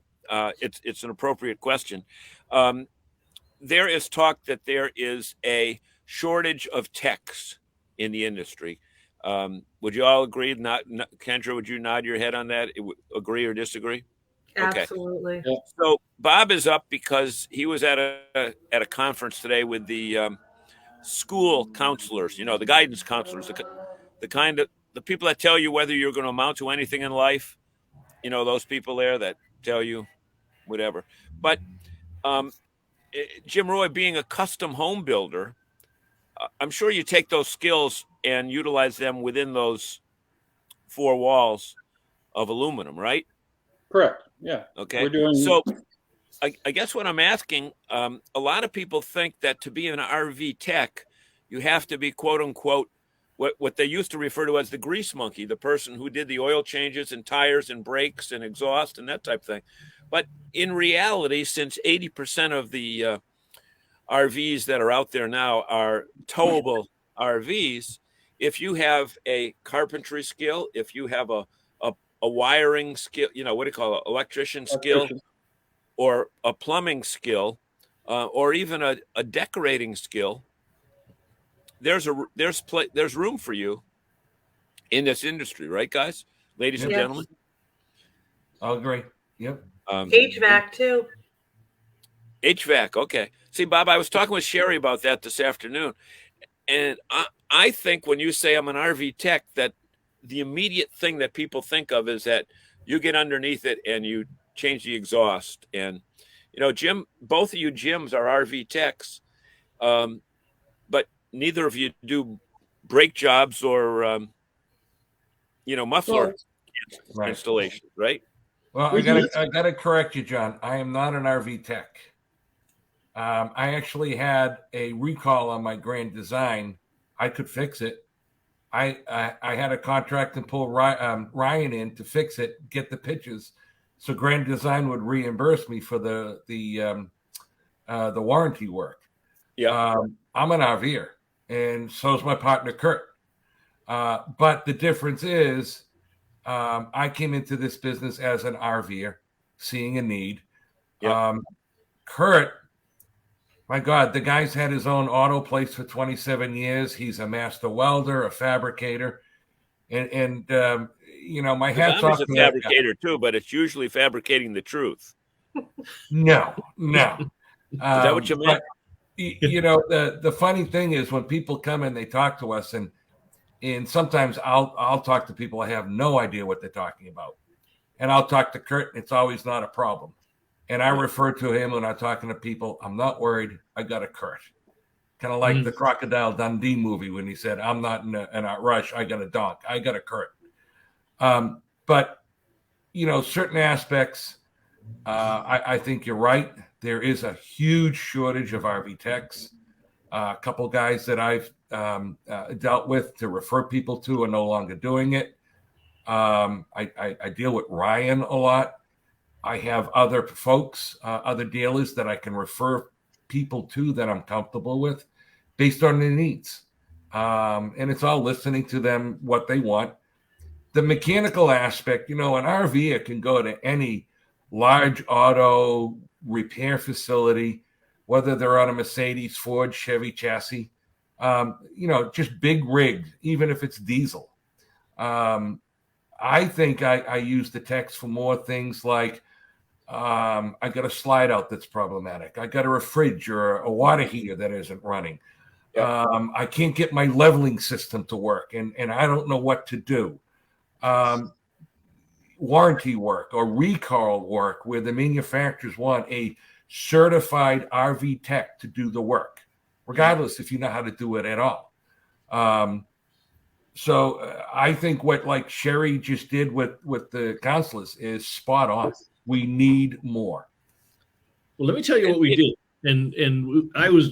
[SPEAKER 3] it's an appropriate question. There is talk that there is a shortage of techs in the industry. Would you all agree? Kendra, would you nod your head on that? Agree or disagree?
[SPEAKER 6] Absolutely.
[SPEAKER 3] Okay. So Bob is up because he was at a conference today with the school counselors, the guidance counselors, the people that tell you whether you're going to amount to anything in life, those people there that tell you whatever. But Jim Roy, being a custom home builder, I'm sure you take those skills and utilize them within those four walls of aluminum, right?
[SPEAKER 8] Correct. Yeah.
[SPEAKER 3] Okay. So I guess what I'm asking, a lot of people think that to be an RV tech, you have to be, quote unquote, what they used to refer to as the grease monkey, the person who did the oil changes and tires and brakes and exhaust and that type of thing. But in reality, since 80% of the RVs that are out there now are towable RVs, if you have a carpentry skill, if you have a wiring skill, what do you call it, electrician skill, or a plumbing skill, or even a decorating skill, there's room for you in this industry, right, guys, ladies and gentlemen?
[SPEAKER 7] I'll agree. Yep.
[SPEAKER 6] HVAC too.
[SPEAKER 3] HVAC. Okay. See, Bob, I was talking with Sherry about that this afternoon, and I think when you say I'm an RV tech, that the immediate thing that people think of is that you get underneath it and you change the exhaust. And, Jim, both of you Jims are RV techs, but neither of you do brake jobs or, muffler installation, right?
[SPEAKER 7] Well, I gotta correct you, John. I am not an RV tech. I actually had a recall on my Grand Design. I could fix it. I had a contract and pull Ryan in to fix it, get the pitches, so Grand Design would reimburse me for the warranty work. Yeah, I'm an RVer, and so is my partner Kurt. But the difference is, I came into this business as an RVer, seeing a need. Yep. Kurt, my God, the guy's had his own auto place for 27 years. He's a master welder, a fabricator. And my hat's off to
[SPEAKER 3] a fabricator too, but it's usually fabricating the truth.
[SPEAKER 7] No.
[SPEAKER 3] Is that what you meant?
[SPEAKER 7] The funny thing is when people come and they talk to us, and sometimes I'll talk to people, I have no idea what they're talking about. And I'll talk to Kurt, and it's always not a problem. And I refer to him when I'm talking to people, I'm not worried, I got a Kurt. Kind of like the Crocodile Dundee movie when he said, I'm not in a rush, I got a donk, I got a Kurt. But, certain aspects, I think you're right. There is a huge shortage of RV techs. A couple guys that I've dealt with to refer people to are no longer doing it. I deal with Ryan a lot. I have other folks, other dealers that I can refer people to that I'm comfortable with based on their needs. And it's all listening to them, what they want. The mechanical aspect, an RVer can go to any large auto repair facility, whether they're on a Mercedes, Ford, Chevy chassis, just big rigs, even if it's diesel. I think I use the techs for more things like I got a slide out that's problematic. I got a fridge or a water heater that isn't running. Yeah. I can't get my leveling system to work, and I don't know what to do. Warranty work or recall work where the manufacturers want a certified RV tech to do the work, regardless if you know how to do it at all. So I think what like Sherry just did with the consuls is spot on. We need more.
[SPEAKER 2] Well, let me tell you what we did. And I was,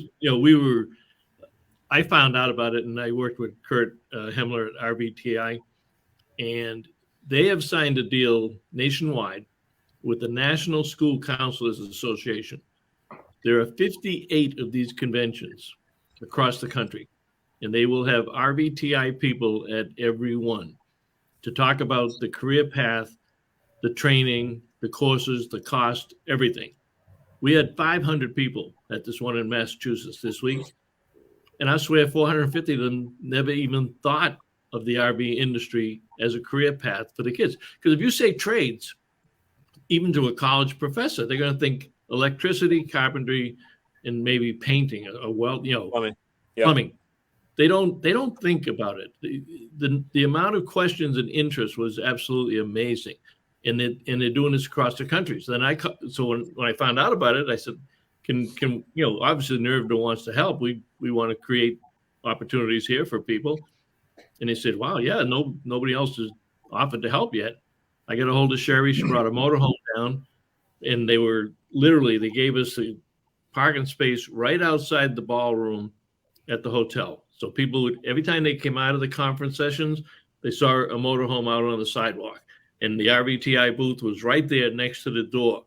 [SPEAKER 2] I found out about it, and I worked with Kurt Hemmler at RVTI, and they have signed a deal nationwide with the National School Counselors Association. There are 58 of these conventions across the country, and they will have RVTI people at every one to talk about the career path, the training, the courses, the cost, everything. We had 500 people at this one in Massachusetts this week. And I swear 450 of them never even thought of the RV industry as a career path for the kids. Because if you say trades, even to a college professor, they're going to think electricity, carpentry, and maybe painting or
[SPEAKER 3] Plumbing. Yep.
[SPEAKER 2] Plumbing. They don't think about it. The amount of questions and interest was absolutely amazing. And they're doing this across the country. So when I found out about it, I said, can obviously NERVDA wants to help. We want to create opportunities here for people. And they said, wow, yeah, nobody else has offered to help yet. I got a hold of Sherry. She brought a motorhome down, and they gave us a parking space right outside the ballroom at the hotel. So people would, every time they came out of the conference sessions, they saw a motorhome out on the sidewalk. And the RVTI booth was right there next to the door.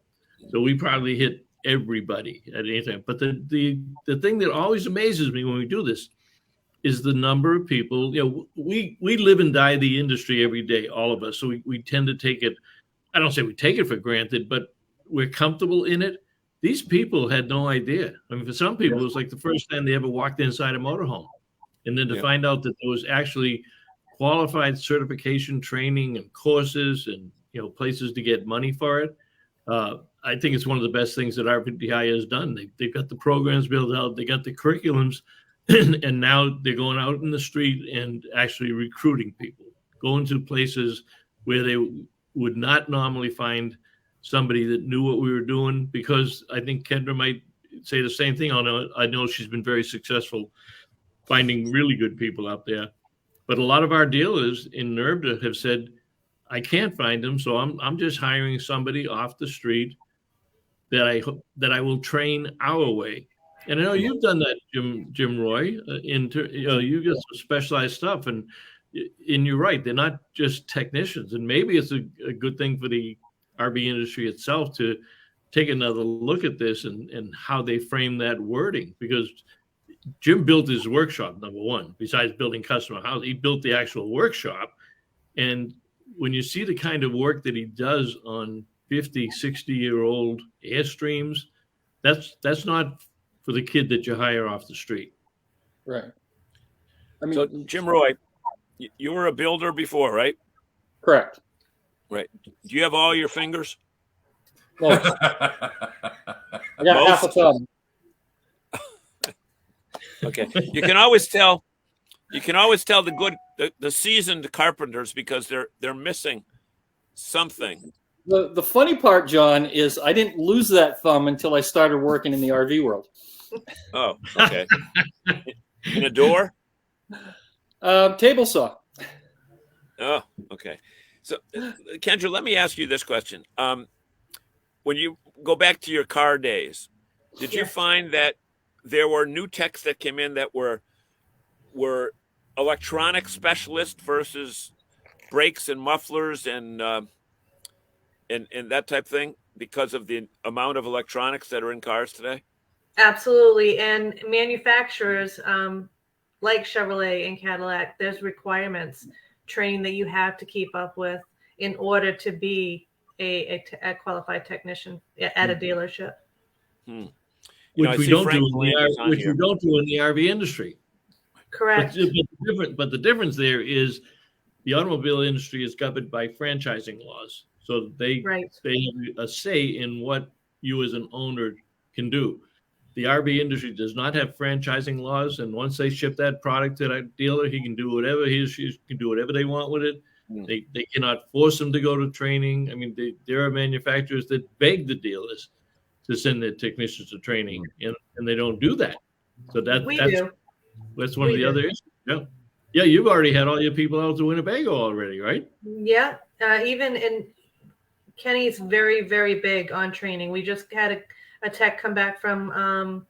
[SPEAKER 2] So we probably hit everybody at any time. But the thing that always amazes me when we do this is the number of people. We live and die the industry every day, all of us. So we tend to take it, I don't say we take it for granted, but we're comfortable in it. These people had no idea. I mean, for some people, it was like the first time they ever walked inside a motorhome. And then to find out that there was actually qualified certification training and courses and places to get money for it. I think it's one of the best things that RVTI has done. They've got the programs built out, they got the curriculums, and now they're going out in the street and actually recruiting people, going to places where they would not normally find somebody that knew what we were doing. Because I think Kendra might say the same thing. I know she's been very successful finding really good people out there. But a lot of our dealers in NERVDA have said, I can't find them, so I'm just hiring somebody off the street that I will train our way. And I know you've done that, Jim Roy. You get some specialized stuff, and you're right. They're not just technicians, and maybe it's a good thing for the RV industry itself to take another look at this and how they frame that wording, because Jim built his workshop, number one. Besides building customer house, he built the actual workshop. And when you see the kind of work that he does on 50, 60-year-old Airstreams, that's not for the kid that you hire off the street.
[SPEAKER 8] Right. I mean,
[SPEAKER 3] so Jim Roy, you were a builder before, right?
[SPEAKER 8] Correct.
[SPEAKER 3] Right. Do you have all your fingers?
[SPEAKER 8] Most. I got half a thumb. Okay.
[SPEAKER 3] You can always tell the seasoned carpenters because they're missing something.
[SPEAKER 8] The funny part, John, is I didn't lose that thumb until I started working in the RV world.
[SPEAKER 3] Oh, okay. In a door?
[SPEAKER 8] Table saw.
[SPEAKER 3] Oh, okay. So, Kendra, let me ask you this question. When you go back to your car days, did you find that there were new techs that came in that were electronic specialists versus brakes and mufflers and that type of thing because of the amount of electronics that are in cars today?
[SPEAKER 6] Absolutely. And manufacturers like Chevrolet and Cadillac, there's requirements, training that you have to keep up with in order to be a qualified technician at a dealership.
[SPEAKER 2] Which we don't do in the RV industry.
[SPEAKER 6] Correct.
[SPEAKER 2] But the difference there is the automobile industry is governed by franchising laws. So they have a say in what you as an owner can do. The RV industry does not have franchising laws. And once they ship that product to that dealer, he can do whatever she can do whatever they want with it. They cannot force them to go to training. I mean, there are manufacturers that beg the dealers to send their technicians to training, and they don't do that. So that's one of the other issues. Yeah. Yeah, you've already had all your people out to Winnebago already, right?
[SPEAKER 6] Yeah, even in Kenny's very, very big on training. We just had a tech come back from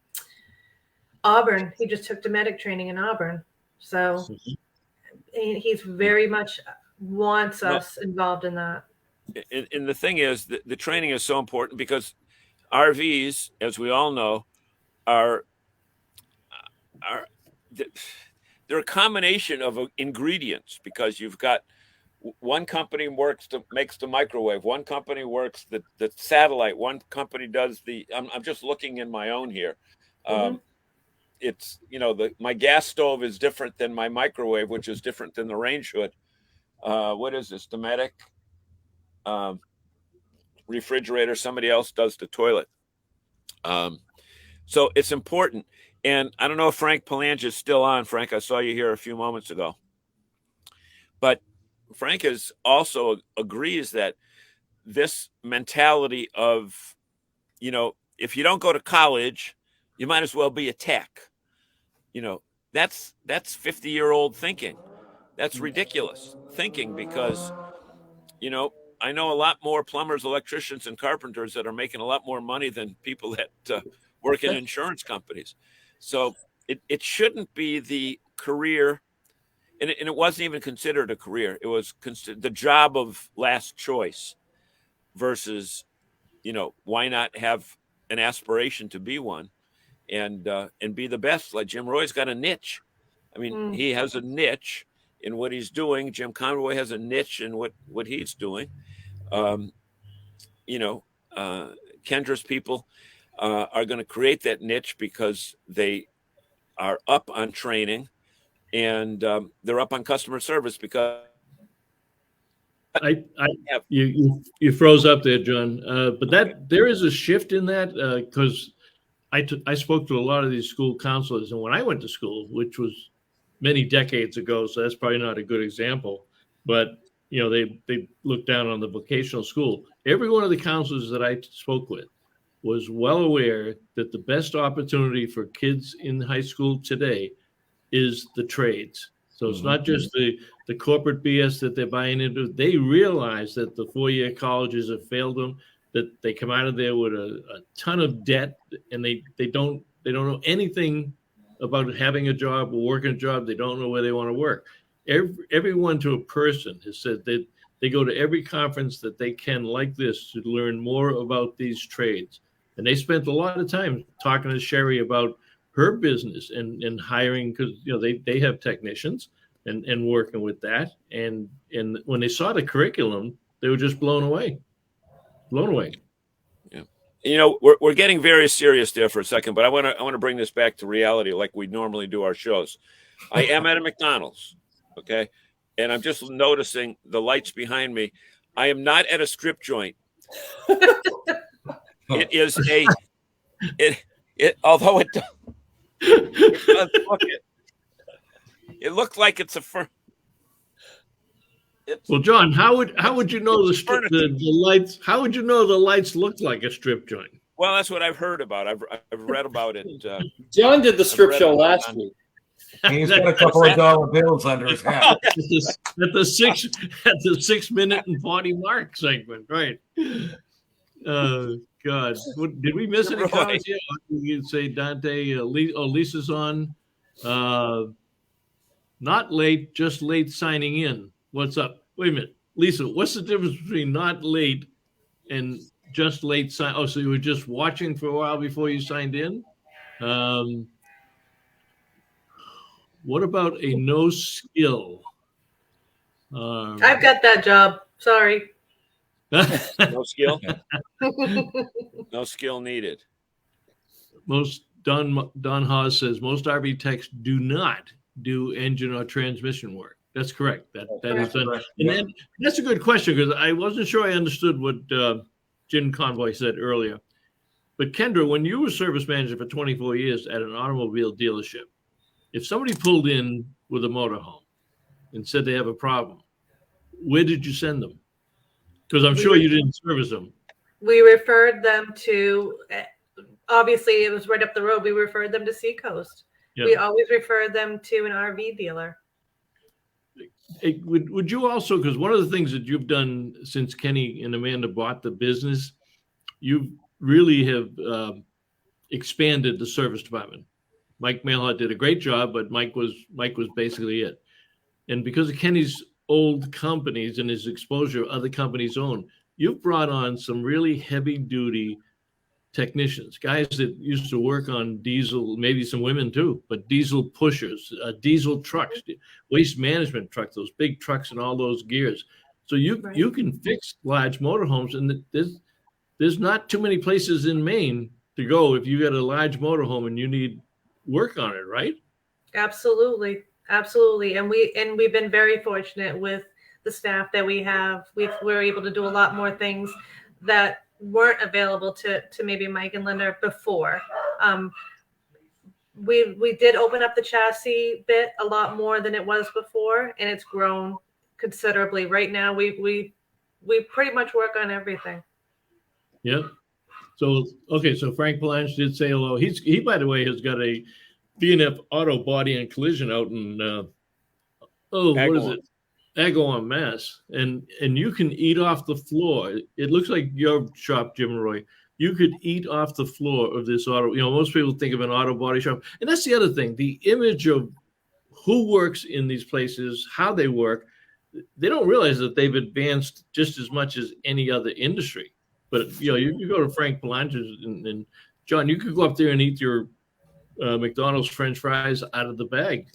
[SPEAKER 6] Auburn. He just took domestic training in Auburn. So he's very much wants us involved in that.
[SPEAKER 3] And the thing is, the training is so important because RVs, as we all know, are they're a combination of ingredients, because you've got one company makes the microwave, one company works the satellite, one company does I'm just looking in my own here. It's, my gas stove is different than my microwave, which is different than the range hood. What is this? Dometic refrigerator. Somebody else does the toilet. So it's important. And I don't know if Frank Palange is still on. Frank, I saw you here a few moments ago. But Frank also agrees that this mentality of, if you don't go to college, you might as well be a tech. That's 50-year-old thinking. That's ridiculous thinking, because, I know a lot more plumbers, electricians, and carpenters that are making a lot more money than people that work in insurance companies. So it shouldn't be the career, and it wasn't even considered a career. It was the job of last choice versus, why not have an aspiration to be one and be the best? Like Jim Roy's got a niche. I mean, he has a niche in what he's doing. Jim Convoy has a niche in what he's doing. Kendra's people are going to create that niche because they are up on training, and they're up on customer service because
[SPEAKER 2] you froze up there, John. But there is a shift in that, because I spoke to a lot of these school counselors, and when I went to school, which was many decades ago, so that's probably not a good example, but they looked down on the vocational school. Every one of the counselors that I spoke with was well aware that the best opportunity for kids in high school today is the trades. So it's not just the corporate BS that they're buying into. They realize that the 4-year colleges have failed them, that they come out of there with a ton of debt, and they don't know anything about having a job or working a job. They don't know where they want to work. Everyone to a person has said that they go to every conference that they can like this to learn more about these trades. And they spent a lot of time talking to Sherry about her business and hiring, because they have technicians and working with that. And when they saw the curriculum, they were just blown away.
[SPEAKER 3] Yeah. We're getting very serious there for a second, but I want to bring this back to reality like we normally do our shows. I am at a McDonald's, okay? And I'm just noticing the lights behind me. I am not at a strip joint. It is although it does look it looked like it's a
[SPEAKER 2] well, John, how would you know the lights? How would you know the lights looked like a strip joint?
[SPEAKER 3] Well, that's what I've heard about. I've read about it.
[SPEAKER 8] John did the strip show last week.
[SPEAKER 7] He's got a couple of dollar bills under his hat.
[SPEAKER 2] At the 6 minute and 40 mark segment, right? God, did we miss any comments yet? You could say Dante. Lisa's on. Not late, just late signing in. What's up? Wait a minute, Lisa. What's the difference between not late and just late sign? Oh, so you were just watching for a while before you signed in? What about a no skill?
[SPEAKER 6] I've got that job. Sorry.
[SPEAKER 3] No skill. No skill needed.
[SPEAKER 2] Don Haas says most RV techs do not do engine or transmission work. That's correct. That is done. And then that's a good question, because I wasn't sure I understood what Jim Convoy said earlier. But Kendra, when you were service manager for 24 years at an automobile dealership, if somebody pulled in with a motorhome and said they have a problem, where did you send them? Because I'm sure you didn't service them.
[SPEAKER 6] We referred them to, obviously it was right up the road. We referred them to Seacoast. Yeah. We always referred them to an RV dealer.
[SPEAKER 2] would you also, because one of the things that you've done since Kenny and Amanda bought the business, you really have expanded the service department. Mike Mailhart did a great job, but Mike was basically it. And because of Kenny's old companies and his exposure other companies own, you've brought on some really heavy duty technicians, guys that used to work on diesel, maybe some women too, but diesel pushers, diesel trucks, waste management trucks, those big trucks and all those gears. So you can fix large motorhomes, and there's not too many places in Maine to go if you got a large motorhome and you need work on it, right?
[SPEAKER 6] Absolutely. And we've been very fortunate with the staff that we have. We're able to do a lot more things that weren't available to maybe Mike and Linda before. We did open up the chassis bit a lot more than it was before, and it's grown considerably. Right now, we pretty much work on everything.
[SPEAKER 2] Yeah. So Frank Palanche did say hello. He by the way has got a B&F Auto Body and Collision out in what is it? Agawam, Mass. And you can eat off the floor. It looks like your shop, Jim Roy. You could eat off the floor of this auto. Most people think of an auto body shop. And that's the other thing. The image of who works in these places, how they work, they don't realize that they've advanced just as much as any other industry. But, you go to Frank Palanche's and John, you could go up there and eat your McDonald's French fries out of the bag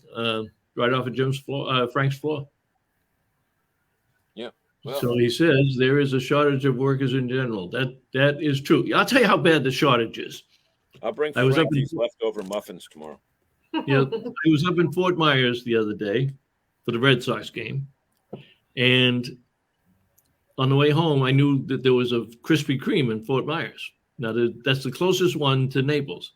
[SPEAKER 2] right off of Jim's floor, Frank's floor.
[SPEAKER 3] Yeah. Well,
[SPEAKER 2] so he says there is a shortage of workers in general. That is true. I'll tell you how bad the shortage is.
[SPEAKER 3] I'll bring Frank these leftover muffins tomorrow.
[SPEAKER 2] Yeah, I was up in Fort Myers the other day for the Red Sox game, and on the way home, I knew that there was a Krispy Kreme in Fort Myers. Now, that's the closest one to Naples.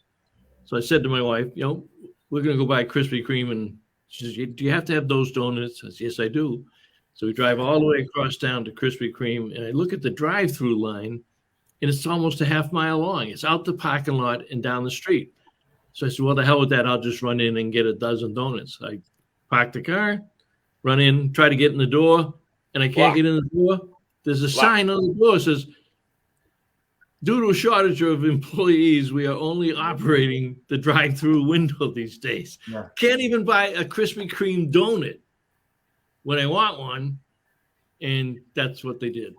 [SPEAKER 2] So I said to my wife, we're going to go buy Krispy Kreme. And she says, do you have to have those donuts? I said, yes, I do. So we drive all the way across town to Krispy Kreme, and I look at the drive-through line, and it's almost a half mile long. It's out the parking lot and down the street. So I said, well, the hell with that. I'll just run in and get a dozen donuts. I park the car, run in, try to get in the door, and I can't get in the door. There's a sign on the door that says, due to a shortage of employees, we are only operating the drive-through window these days. Yeah. Can't even buy a Krispy Kreme donut when I want one, and that's what they did.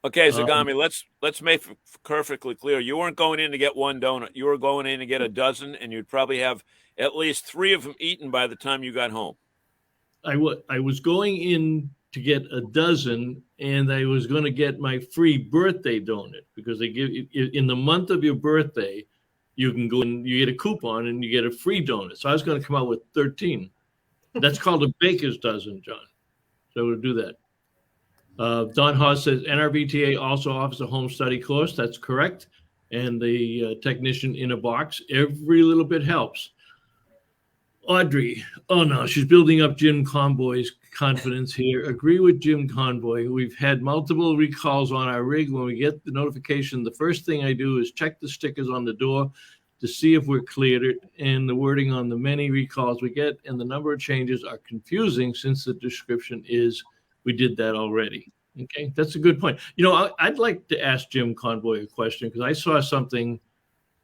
[SPEAKER 3] Okay, Zagami, let's make it perfectly clear. You weren't going in to get one donut. You were going in to get a dozen, and you'd probably have at least 3 of them eaten by the time you got home.
[SPEAKER 2] I was going in to get a dozen, and I was going to get my free birthday donut because they give you in the month of your birthday, you can go and you get a coupon and you get a free donut. So I was going to come out with 13. That's called a baker's dozen, John. So we'll do that. Don Haas says NRVTA also offers a home study course. That's correct. And the technician in a box, every little bit helps. Audrey, oh no, she's building up Jim Convoy's confidence here. Agree with Jim Convoy. We've had multiple recalls on our rig. When we get the notification, the first thing I do is check the stickers on the door to see if we're cleared it, and the wording on the many recalls we get and the number of changes are confusing since the description is we did that already. Okay, that's a good point. I'd like to ask Jim Convoy a question because I saw something.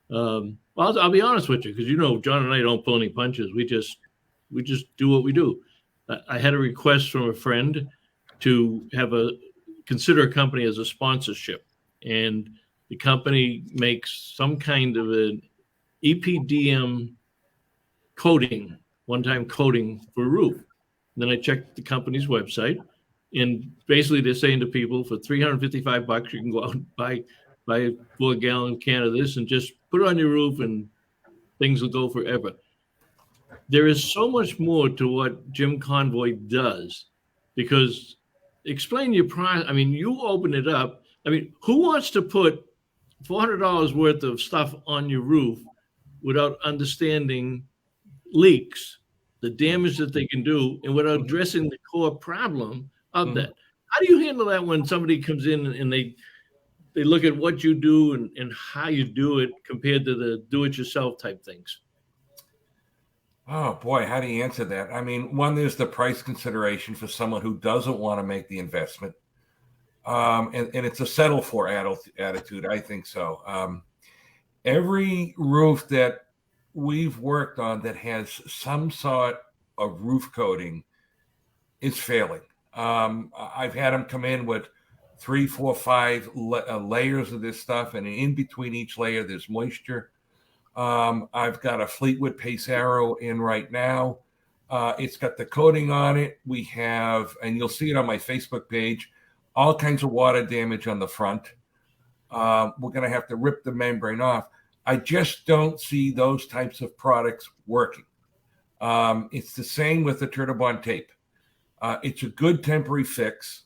[SPEAKER 2] I'll be honest with you because John and I don't pull any punches. We just do what we do. I had a request from a friend to consider a company as a sponsorship, and the company makes some kind of an EPDM coating, one-time coating for a roof. And then I checked the company's website, and basically they're saying to people for $355 you can go out and buy a 4-gallon can of this and just put it on your roof and things will go forever. There is so much more to what Jim Convoy does because explain your price. I mean, you open it up. I mean, who wants to put $400 worth of stuff on your roof without understanding leaks, the damage that they can do, and without addressing the core problem of that? How do you handle that when somebody comes in and they look at what you do and how you do it compared to the do-it-yourself type things?
[SPEAKER 7] Oh boy, how do you answer that? I mean, one, there's the price consideration for someone who doesn't want to make the investment. And it's a settle for attitude. I think so. Every roof that we've worked on that has some sort of roof coating is failing. I've had them come in with 3, 4, 5 layers of this stuff, and in between each layer, there's moisture. I've got a Fleetwood Pace Arrow in right now. It's got the coating on it. We have, and you'll see it on my Facebook page, all kinds of water damage on the front. We're going to have to rip the membrane off. I just don't see those types of products working. It's the same with the Turtobond tape. It's a good temporary fix.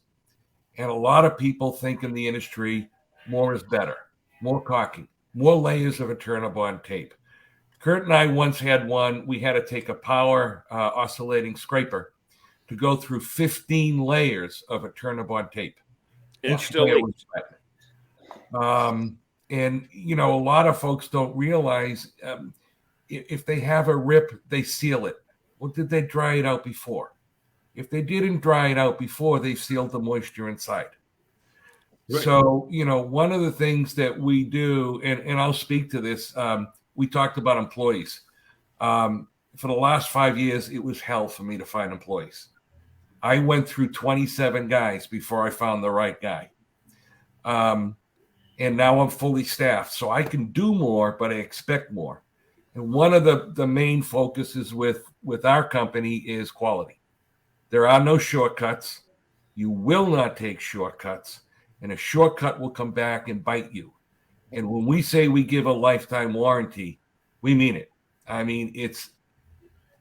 [SPEAKER 7] And a lot of people think in the industry, more is better, more caulking, more layers of a Turtobond tape. Kurt and I once had one. We had to take a power oscillating scraper to go through 15 layers of a Turtobond tape.
[SPEAKER 3] It's still leaks.
[SPEAKER 7] And, you know, a lot of folks don't realize if they have a rip, they seal it. Well, did they dry it out before? If they didn't dry it out before, they sealed the moisture inside. Right. So, you know, one of the things that we do, and I'll speak to this, we talked about employees. For the last 5 years, it was hell for me to find employees. I went through 27 guys before I found the right guy. And now I'm fully staffed, so I can do more, but I expect more. And one of the main focuses with our company is quality. There are no shortcuts. You will not take shortcuts, and a shortcut will come back and bite you. And when we say we give a lifetime warranty, we mean it. I mean,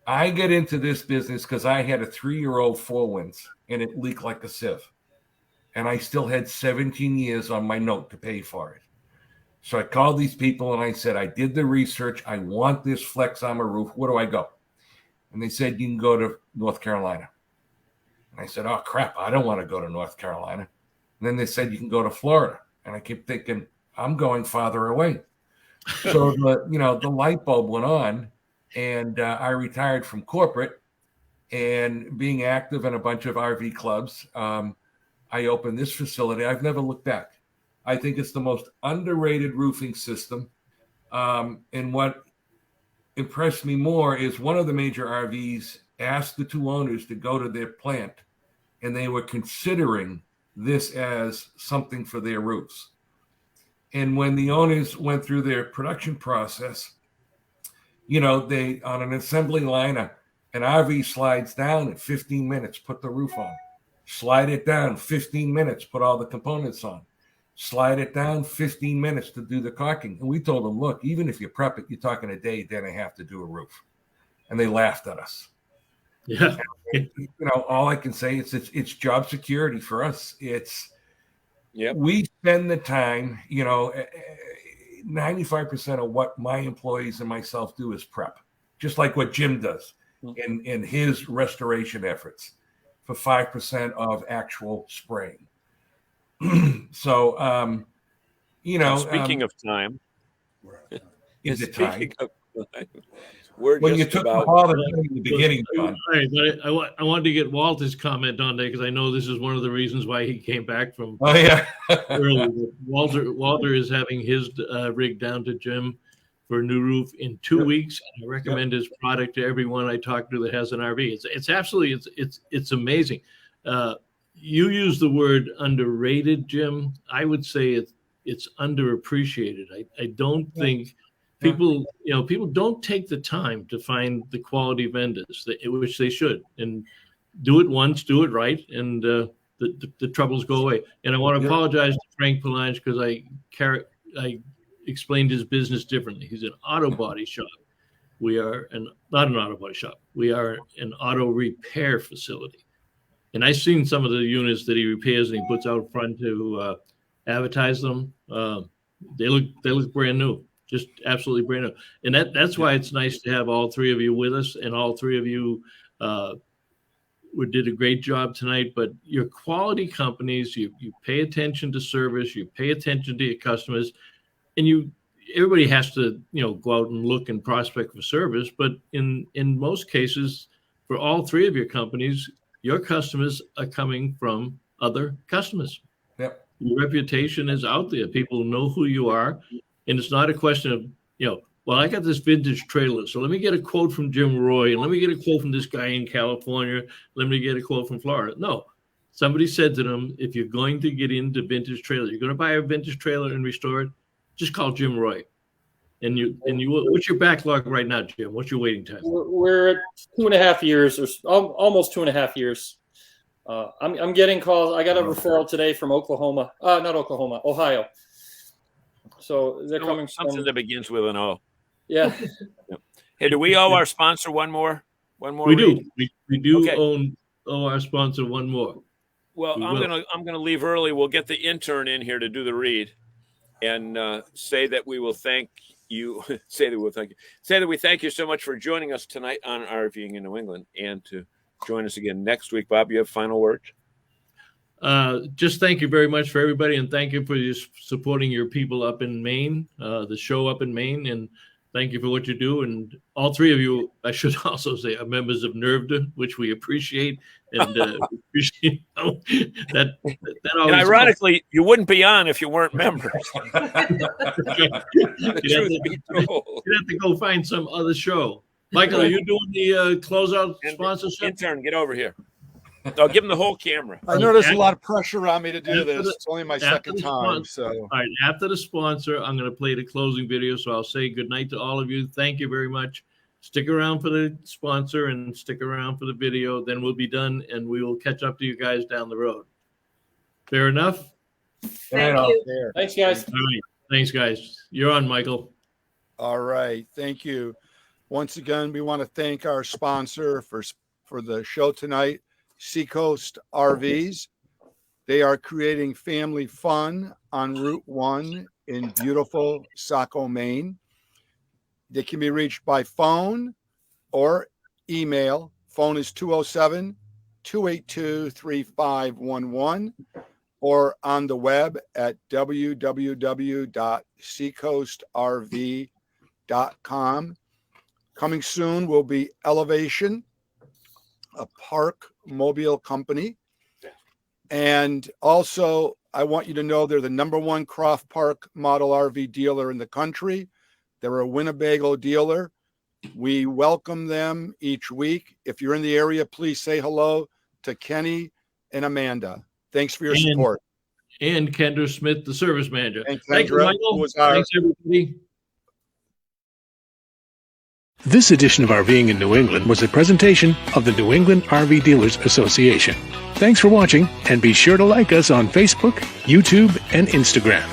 [SPEAKER 7] I get into this business because I had a 3-year-old 4-winds, and it leaked like a sieve. And I still had 17 years on my note to pay for it. So I called these people and I said, I did the research. I want this Flex Armor roof. Where do I go? And they said, you can go to North Carolina. And I said, oh, crap, I don't want to go to North Carolina. And then they said, you can go to Florida. And I kept thinking, I'm going farther away. So the light bulb went on, and I retired from corporate, and being active in a bunch of RV clubs, I opened this facility. I've never looked back. I think it's the most underrated roofing system. And what impressed me more is one of the major RVs asked the 2 owners to go to their plant, and they were considering this as something for their roofs. And when the owners went through their production process, you know, they, on an assembly line, an RV slides down in 15 minutes, put the roof on. Slide it down, 15 minutes, put all the components on. Slide it down, 15 minutes to do the caulking. And we told them, look, even if you prep it, you're talking a day and a half to do a roof. And they laughed at us.
[SPEAKER 2] Yeah.
[SPEAKER 7] You know, all I can say is it's job security for us. We spend the time, you know, 95% of what my employees and myself do is prep, just like what Jim does in his restoration efforts, for 5% of actual spraying. So, you know,
[SPEAKER 3] speaking of time,
[SPEAKER 7] is it time?
[SPEAKER 3] We're
[SPEAKER 7] when
[SPEAKER 3] just
[SPEAKER 7] you took
[SPEAKER 3] about
[SPEAKER 7] in the beginning, John.
[SPEAKER 2] I wanted to get Walter's comment on that because I know this is one of the reasons why he came back from early. Walter is having his rig down to Jim for a new roof in 2 weeks. And I recommend his product to everyone I talk to that has an RV. It's absolutely it's amazing. You use the word underrated, Jim. I would say it's underappreciated. I don't think people don't take the time to find the quality vendors, which they should, and do it once, do it right, and the troubles go away. And I want to apologize to Frank Palange because I explained his business differently. He's an auto body shop. We are not an auto body shop. We are an auto repair facility. And I've seen some of the units that he repairs and he puts out front to advertise them. They look brand new, just absolutely brand new. And that's why it's nice to have all 3 of you with us, and all 3 of you did a great job tonight. But your quality companies, you pay attention to service, you pay attention to your customers, and everybody has to, go out and look and prospect for service. But in most cases, for all three of your companies, your customers are coming from other customers.
[SPEAKER 7] Yep.
[SPEAKER 2] Your reputation is out there. People know who you are. And it's not a question of, well, I got this vintage trailer, so let me get a quote from Jim Roy, and let me get a quote from this guy in California. Let me get a quote from Florida. No, somebody said to them, if you're going to get into vintage trailer, you're going to buy a vintage trailer and restore it, just call Jim Roy. And you, what's your backlog right now, Jim? What's your waiting time?
[SPEAKER 8] We're at 2.5 years, or almost 2.5 years. I'm getting calls. I got a referral today from Oklahoma. Not Oklahoma, Ohio. So they're coming.
[SPEAKER 3] Something that begins with an O.
[SPEAKER 8] Yeah.
[SPEAKER 3] Hey, do we owe our sponsor one more?
[SPEAKER 2] We do. We do owe our sponsor one more.
[SPEAKER 3] Well, I'm gonna leave early. We'll get the intern in here to do the read, and say that we will thank you. Say that we thank you so much for joining us tonight on RVing in New England, and to join us again next week. Bob, you have final words?
[SPEAKER 2] Just thank you very much for everybody, and thank you for supporting your people up in Maine, the show up in Maine, and thank you for what you do. And all three of you, I should also say, are members of NERVDA, which we appreciate, and appreciate that.
[SPEAKER 3] And ironically, you wouldn't be on if you weren't members.
[SPEAKER 2] You'd have to go find some other show. Michael, are you doing the closeout sponsorship?
[SPEAKER 3] Intern, get over here. I'll give him the whole camera.
[SPEAKER 5] I know there's a lot of pressure on me to do this. It's only my second time. So,
[SPEAKER 2] all right, after the sponsor, I'm going to play the closing video. So I'll say good night to all of you. Thank you very much. Stick around for the sponsor and stick around for the video. Then we'll be done, and we will catch up to you guys down the road. Fair enough?
[SPEAKER 6] Thank you.
[SPEAKER 8] Thanks, guys.
[SPEAKER 2] All right. Thanks, guys. You're on, Michael.
[SPEAKER 5] all right. Thank you. Once again, we want to thank our sponsor for the show tonight, Seacoast RVs. They are creating family fun on Route 1 in beautiful Saco, Maine. They can be reached by phone or email. Phone is 207-282-3511 or on the web at www.seacoastrv.com. Coming soon will be Elevation, a park mobile company. And also, I want you to know they're the #1 Croft Park model RV dealer in the country. They're a Winnebago dealer. We welcome them each week. If you're in the area, please say hello to Kenny and Amanda. Thanks for your support.
[SPEAKER 2] And Kendra Smith, the service manager.
[SPEAKER 5] And
[SPEAKER 2] Thank you, Michael. Thanks, everybody.
[SPEAKER 1] This edition of RVing in New England was a presentation of the New England RV Dealers Association. Thanks for watching, and be sure to like us on Facebook, YouTube, and Instagram.